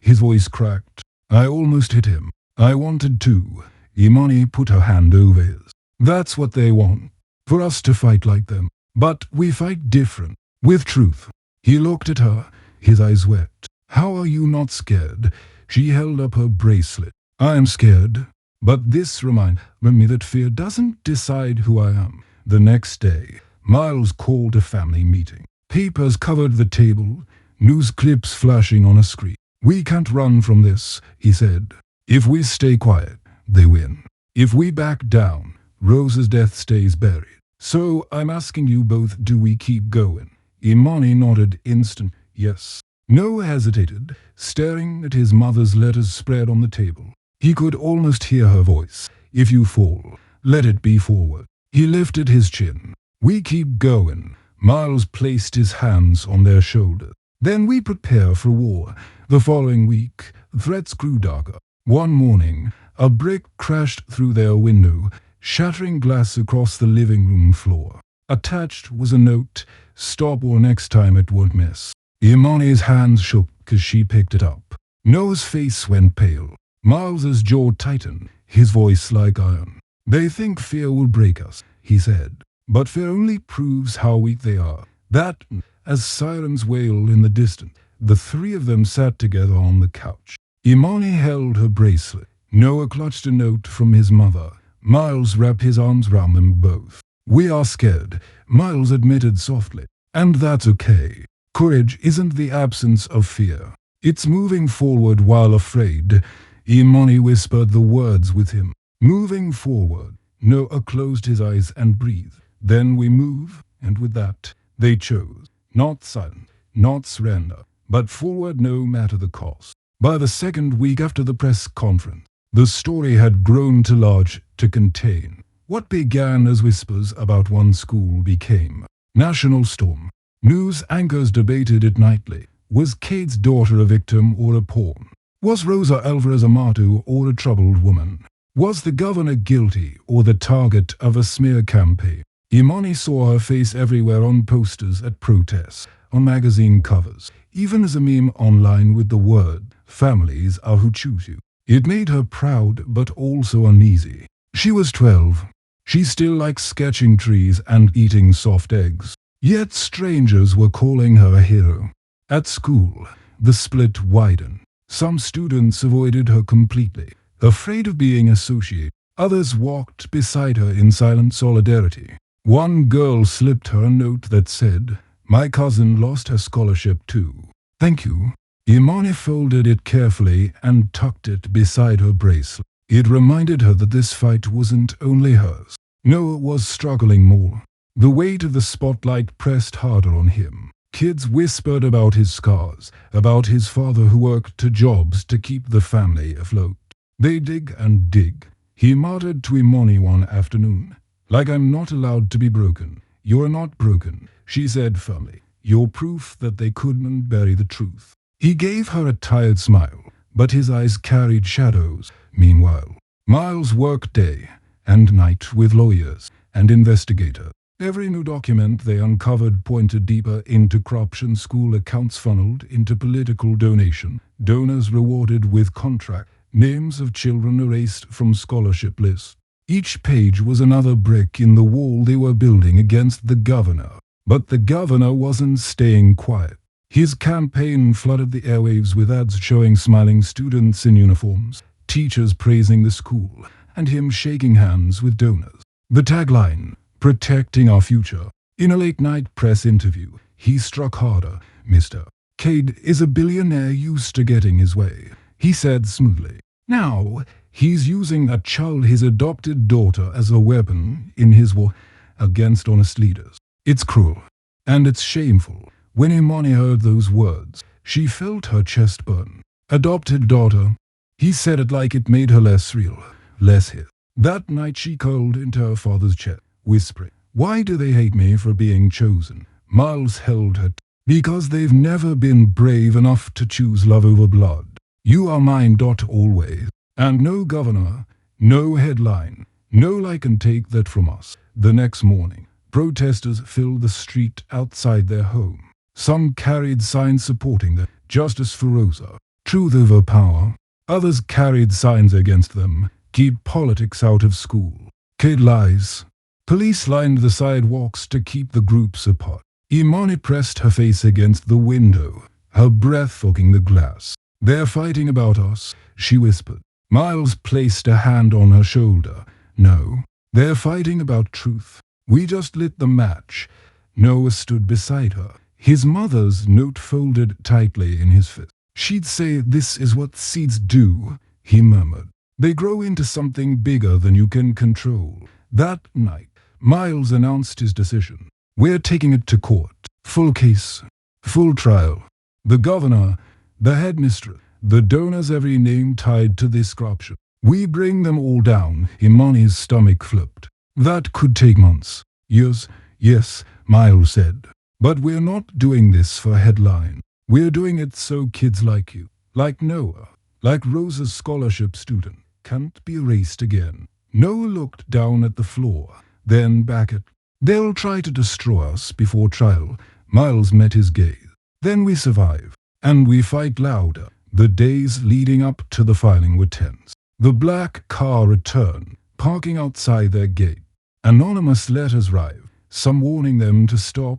His voice cracked. I almost hit him. I wanted to. Imani put her hand over his. That's what they want. For us to fight like them. But we fight different. With truth. He looked at her, his eyes wet. How are you not scared? She held up her bracelet. I am scared. But this reminded me that fear doesn't decide who I am. The next day, Miles called a family meeting. Papers covered the table, news clips flashing on a screen. We can't run from this, he said. If we stay quiet, they win. If we back down, Rose's death stays buried. So I'm asking you both, do we keep going? Imani nodded instant yes. Noah hesitated, staring at his mother's letters spread on the table. He could almost hear her voice. If you fall, let it be forward. He lifted his chin. We keep going. Miles placed his hands on their shoulders. Then we prepare for war. The following week, threats grew darker. One morning, a brick crashed through their window, shattering glass across the living room floor. Attached was a note, stop or next time it won't miss. Imani's hands shook as she picked it up. Noah's face went pale. Miles's jaw tightened, his voice like iron. They think fear will break us, he said. But fear only proves how weak they are. That, as sirens wailed in the distance, the three of them sat together on the couch. Imani held her bracelet. Noah clutched a note from his mother. Miles wrapped his arms round them both. We are scared, Miles admitted softly. And that's okay. Courage isn't the absence of fear. It's moving forward while afraid. Imani whispered the words with him. Moving forward. Noah closed his eyes and breathed. Then we move, and with that, they chose. Not silence, not surrender, but forward no matter the cost. By the second week after the press conference, the story had grown too large to contain. What began as whispers about one school became national storm. News anchors debated it nightly. Was Kate's daughter a victim or a pawn? Was Rosa Alvarez a martyr or a troubled woman? Was the governor guilty or the target of a smear campaign? Imani saw her face everywhere on posters at protests, on magazine covers, even as a meme online with the word, families are who choose you. It made her proud but also uneasy. She was 12. She still liked sketching trees and eating soft eggs. Yet strangers were calling her a hero. At school, the split widened. Some students avoided her completely, afraid of being associated. Others walked beside her in silent solidarity. One girl slipped her a note that said, my cousin lost her scholarship too. Thank you. Imani folded it carefully and tucked it beside her bracelet. It reminded her that this fight wasn't only hers. Noah was struggling more. The weight of the spotlight pressed harder on him. Kids whispered about his scars, about his father who worked 2 jobs to keep the family afloat. They dig and dig. He muttered to Imani one afternoon, like I'm not allowed to be broken. You're not broken, she said firmly. You're proof that they couldn't bury the truth. He gave her a tired smile, but his eyes carried shadows. Meanwhile, Miles worked day and night with lawyers and investigators. Every new document they uncovered pointed deeper into corruption, school accounts funneled into political donation, donors rewarded with contract, names of children erased from scholarship lists. Each page was another brick in the wall they were building against the governor. But the governor wasn't staying quiet. His campaign flooded the airwaves with ads showing smiling students in uniforms, teachers praising the school, and him shaking hands with donors. The tagline, protecting our future. In a late-night press interview, he struck harder. Mr. Cade is a billionaire used to getting his way, he said smoothly. Now, he's using his adopted daughter as a weapon in his war against honest leaders. It's cruel, and it's shameful. When Imani heard those words, she felt her chest burn. Adopted daughter. He said it like it made her less real, less his. That night she curled into her father's chest, whispering, why do they hate me for being chosen? Miles held her. Because they've never been brave enough to choose love over blood. You are mine. Always. And no governor, no headline, no lie can take that from us. The next morning, Protesters filled the street outside their home. Some carried signs supporting them, justice for Rosa, truth over power. Others carried signs against them, keep politics out of school. Kid lies. Police lined the sidewalks to keep the groups apart. Imani pressed her face against the window, her breath fogging the glass. They're fighting about us, she whispered. Miles placed a hand on her shoulder. No, they're fighting about truth. We just lit the match. Noah stood beside her, his mother's note folded tightly in his fist. She'd say this is what seeds do, he murmured. They grow into something bigger than you can control. That night, Miles announced his decision. We're taking it to court. Full case. Full trial. The governor, the headmistress, the donors, every name tied to this corruption. We bring them all down. Imani's stomach flipped. That could take months. Years. Yes, Miles said. But we're not doing this for a headline. We're doing it so kids like you, like Noah, like Rosa's scholarship student, can't be erased again. Noah looked down at the floor, then back at. They'll try to destroy us before trial. Miles met his gaze. Then we survive, and we fight louder. The days leading up to the filing were tense. The black car returned, parking outside their gate. Anonymous letters arrived, some warning them to stop,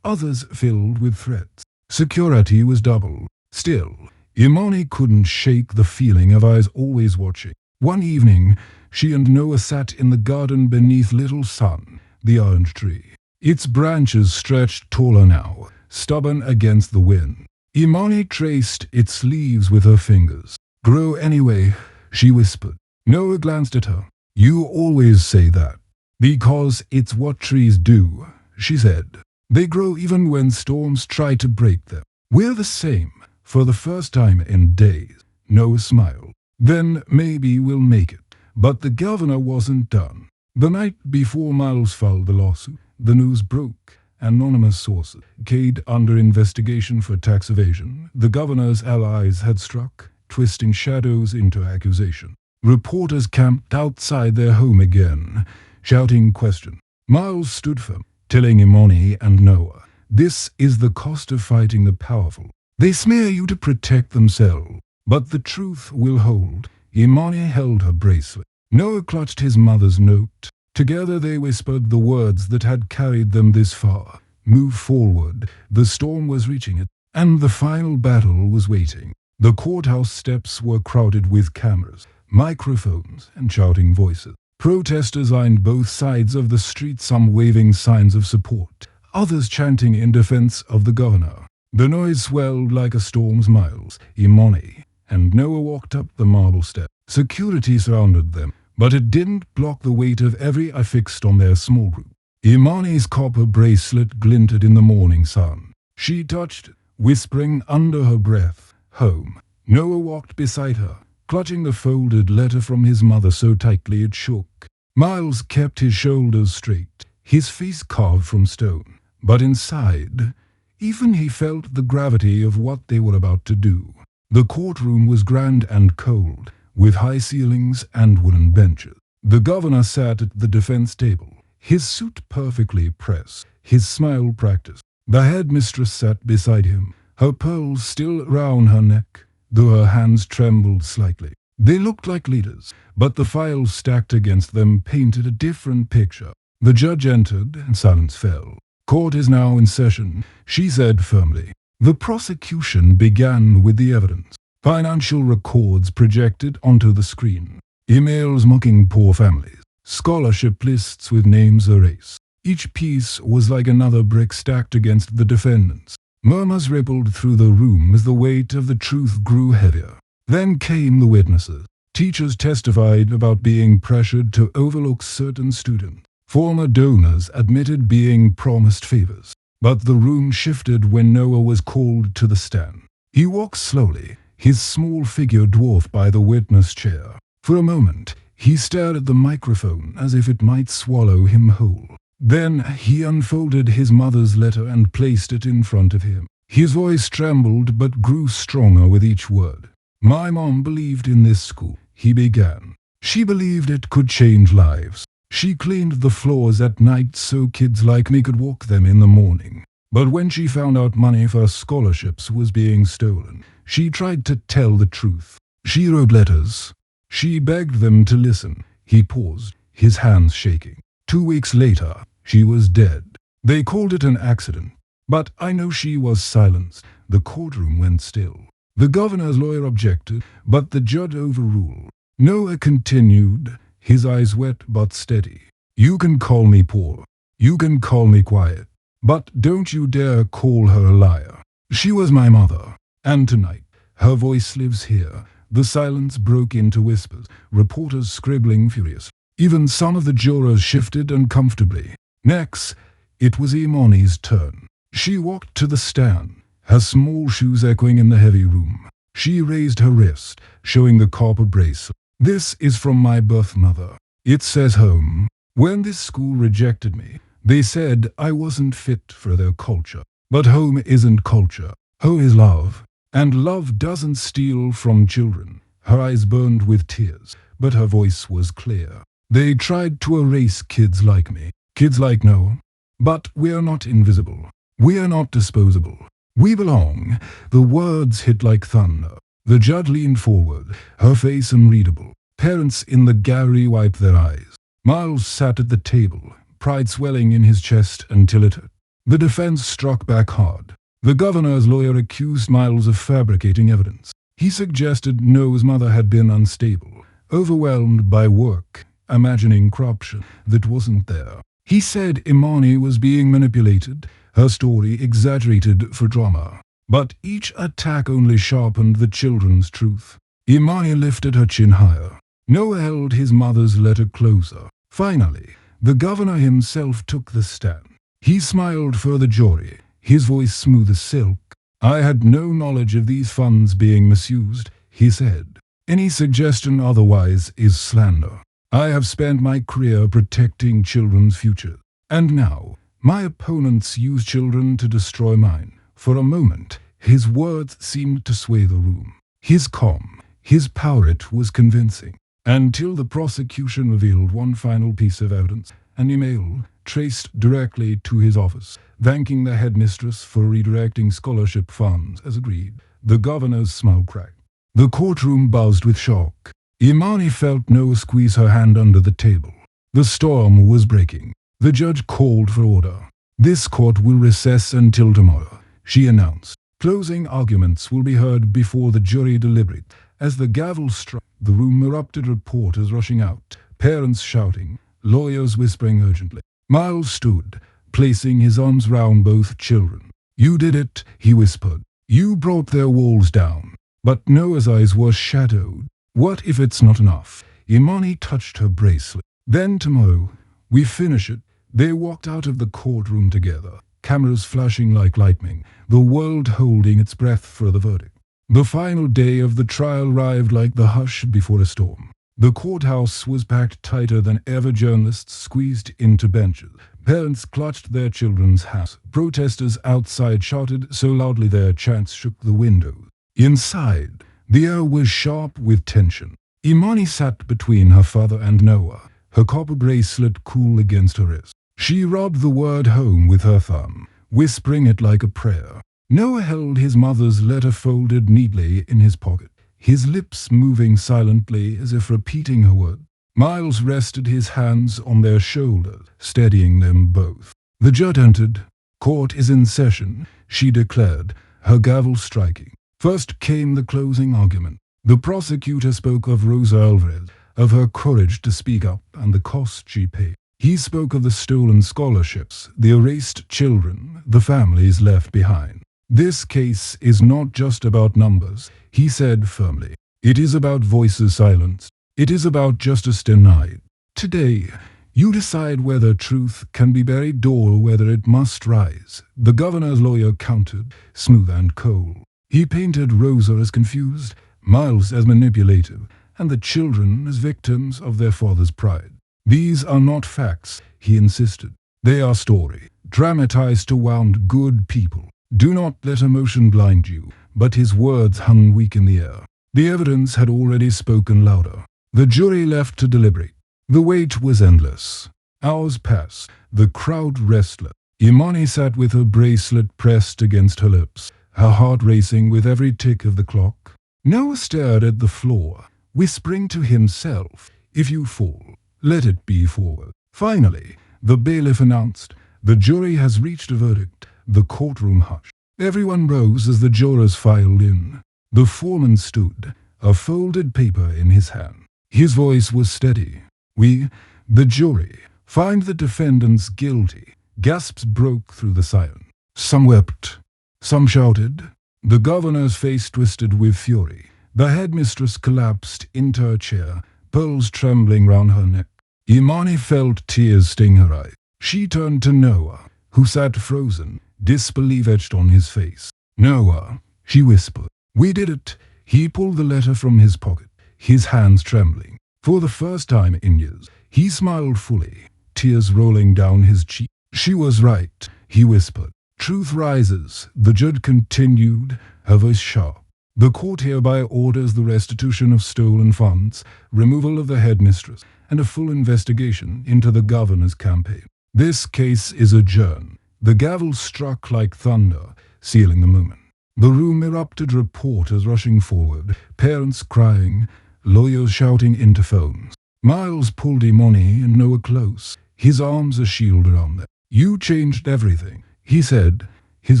others filled with threats. Security was doubled. Still, Imani couldn't shake the feeling of eyes always watching. One evening, she and Noah sat in the garden beneath Little Sun, the orange tree. Its branches stretched taller now, stubborn against the wind. Imani traced its leaves with her fingers. Grow anyway, she whispered. Noah glanced at her. You always say that. Because it's what trees do, she said. They grow even when storms try to break them. We're the same, for the first time in days. Noah smiled. Then maybe we'll make it. But the governor wasn't done. The night before Miles filed the lawsuit, the news broke. Anonymous sources, Cade under investigation for tax evasion. The governor's allies had struck, twisting shadows into accusation. Reporters camped outside their home again, shouting questions. Miles stood firm, telling Imani and Noah, this is the cost of fighting the powerful. They smear you to protect themselves, but the truth will hold. Imani held her bracelet. Noah clutched his mother's note. Together they whispered the words that had carried them this far. Move forward. The storm was reaching it, and the final battle was waiting. The courthouse steps were crowded with cameras, microphones, and shouting voices. Protesters lined both sides of the street, some waving signs of support, others chanting in defense of the governor. The noise swelled like a storm's. Miles, Imani, and Noah walked up the marble step. Security surrounded them, but it didn't block the weight of every eye fixed on their small group. Imani's copper bracelet glinted in the morning sun. She touched it, whispering under her breath, home. Noah walked beside her, clutching the folded letter from his mother so tightly it shook. Miles kept his shoulders straight, his face carved from stone. But inside, even he felt the gravity of what they were about to do. The courtroom was grand and cold, with high ceilings and wooden benches. The governor sat at the defense table, his suit perfectly pressed, his smile practiced. The headmistress sat beside him, her pearls still round her neck, though her hands trembled slightly. They looked like leaders, but the files stacked against them painted a different picture. The judge entered, and silence fell. Court is now in session, she said firmly. The prosecution began with the evidence. Financial records projected onto the screen. Emails mocking poor families. Scholarship lists with names erased. Each piece was like another brick stacked against the defendants. Murmurs rippled through the room as the weight of the truth grew heavier. Then came the witnesses. Teachers testified about being pressured to overlook certain students. Former donors admitted being promised favors. But the room shifted when Noah was called to the stand. He walked slowly, his small figure dwarfed by the witness chair. For a moment, he stared at the microphone as if it might swallow him whole. Then he unfolded his mother's letter and placed it in front of him. His voice trembled but grew stronger with each word. My mom believed in this school, he began. She believed it could change lives. She cleaned the floors at night so kids like me could walk them in the morning. But when she found out money for scholarships was being stolen, she tried to tell the truth. She wrote letters. She begged them to listen. He paused, his hands shaking. 2 weeks later, she was dead. They called it an accident. But I know she was silenced. The courtroom went still. The governor's lawyer objected, but the judge overruled. Noah continued, his eyes wet but steady. You can call me poor. You can call me quiet. But don't you dare call her a liar. She was my mother. And tonight, her voice lives here. The silence broke into whispers, reporters scribbling furiously. Even some of the jurors shifted uncomfortably. Next, it was Imani's turn. She walked to the stand, her small shoes echoing in the heavy room. She raised her wrist, showing the copper bracelet. This is from my birth mother. It says home. When this school rejected me, they said I wasn't fit for their culture. But home isn't culture. Home is love. And love doesn't steal from children. Her eyes burned with tears, but her voice was clear. They tried to erase kids like me, kids like Noah. But we're not invisible. We're not disposable. We belong. The words hit like thunder. The judge leaned forward, her face unreadable. Parents in the gallery wiped their eyes. Miles sat at the table, pride swelling in his chest until it hurt. The defense struck back hard. The governor's lawyer accused Miles of fabricating evidence. He suggested Noah's mother had been unstable, overwhelmed by work, imagining corruption that wasn't there. He said Imani was being manipulated, her story exaggerated for drama. But each attack only sharpened the children's truth. Imani lifted her chin higher. Noah held his mother's letter closer. Finally, the governor himself took the stand. He smiled for the jury, his voice smooth as silk. I had no knowledge of these funds being misused, he said. Any suggestion otherwise is slander. I have spent my career protecting children's futures. And now, my opponents use children to destroy mine. For a moment, his words seemed to sway the room. His calm, his power, it was convincing. Until the prosecution revealed one final piece of evidence, an email traced directly to his office, thanking the headmistress for redirecting scholarship funds as agreed. The governor's smile cracked. The courtroom buzzed with shock. Imani felt Noah squeeze her hand under the table. The storm was breaking. The judge called for order. This court will recess until tomorrow, she announced. Closing arguments will be heard before the jury deliberate. As the gavel struck, the room erupted, reporters rushing out, parents shouting, lawyers whispering urgently. Miles stood, placing his arms round both children. You did it, he whispered. You brought their walls down. But Noah's eyes were shadowed. What if it's not enough? Imani touched her bracelet. Then tomorrow, we finish it. They walked out of the courtroom together, cameras flashing like lightning, the world holding its breath for the verdict. The final day of the trial arrived like the hush before a storm. The courthouse was packed tighter than ever, journalists squeezed into benches. Parents clutched their children's hands. Protesters outside shouted so loudly their chants shook the windows. Inside, the air was sharp with tension. Imani sat between her father and Noah, her copper bracelet cool against her wrist. She rubbed the word home with her thumb, whispering it like a prayer. Noah held his mother's letter folded neatly in his pocket, his lips moving silently as if repeating her word. Miles rested his hands on their shoulders, steadying them both. The judge entered. Court is in session, she declared, her gavel striking. First came the closing argument. The prosecutor spoke of Rosa Alvarez, of her courage to speak up and the cost she paid. He spoke of the stolen scholarships, the erased children, the families left behind. This case is not just about numbers, he said firmly. It is about voices silenced. It is about justice denied. Today, you decide whether truth can be buried or whether it must rise. The governor's lawyer countered, smooth and cold. He painted Rosa as confused, Miles as manipulative, and the children as victims of their father's pride. These are not facts, he insisted. They are story, dramatized to wound good people. Do not let emotion blind you, but his words hung weak in the air. The evidence had already spoken louder. The jury left to deliberate. The wait was endless. Hours passed. The crowd restless. Imani sat with her bracelet pressed against her lips, her heart racing with every tick of the clock. Noah stared at the floor, whispering to himself, "If you fall, let it be forward." Finally, the bailiff announced, "The jury has reached a verdict." The courtroom hushed. Everyone rose as the jurors filed in. The foreman stood, a folded paper in his hand. His voice was steady. "We, the jury, find the defendants guilty." Gasps broke through the silence. Some wept. Some shouted. The governor's face twisted with fury. The headmistress collapsed into her chair, pearls trembling round her neck. Imani felt tears sting her eyes. She turned to Noah, who sat frozen, disbelief etched on his face. "Noah," she whispered. "We did it." He pulled the letter from his pocket, his hands trembling. For the first time in years, he smiled fully, tears rolling down his cheek. "She was right," he whispered. "Truth rises," the judge continued, her voice sharp. "The court hereby orders the restitution of stolen funds, removal of the headmistress, and a full investigation into the governor's campaign. This case is adjourned." The gavel struck like thunder, sealing the moment. The room erupted, reporters rushing forward, parents crying, lawyers shouting into phones. Miles pulled Imani and Noah close, his arms a shield around them. "You changed everything," he said, his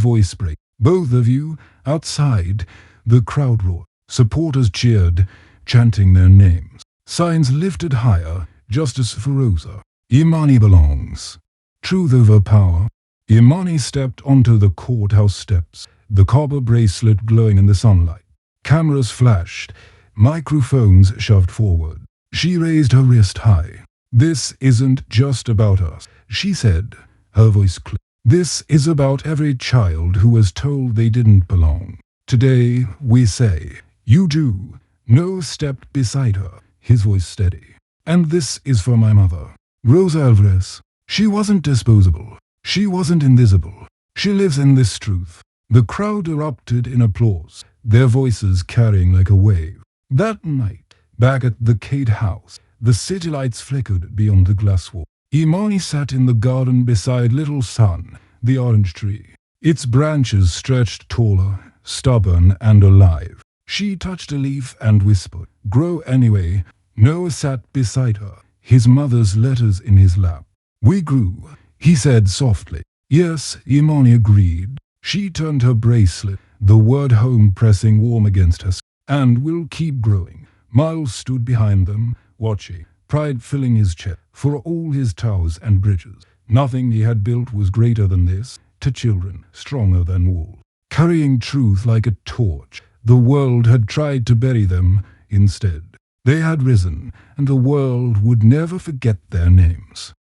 voice breaking. "Both of you." Outside, the crowd roared. Supporters cheered, chanting their names. Signs lifted higher, "Justice for Rosa." "Imani belongs." "Truth over power." Imani stepped onto the courthouse steps, the copper bracelet glowing in the sunlight. Cameras flashed, microphones shoved forward. She raised her wrist high. "This isn't just about us," she said, her voice clear. "This is about every child who was told they didn't belong. Today, we say, you do." Noah stepped beside her, his voice steady. "And this is for my mother, Rosa Alvarez. She wasn't disposable. She wasn't invisible. She lives in this truth." The crowd erupted in applause, their voices carrying like a wave. That night, back at the Cade house, the city lights flickered beyond the glass wall. Imani sat in the garden beside little Sun, the orange tree. Its branches stretched taller, stubborn and alive. She touched a leaf and whispered, "Grow anyway." Noah sat beside her, his mother's letters in his lap. "We grew," he said softly. "Yes," Imani agreed. She turned her bracelet, the word home pressing warm against her skin. "And we'll keep growing." Miles stood behind them, watching, pride filling his chest. For all his towers and bridges, nothing he had built was greater than this, to children, stronger than walls. Carrying truth like a torch, the world had tried to bury them instead. They had risen, and the world would never forget their names.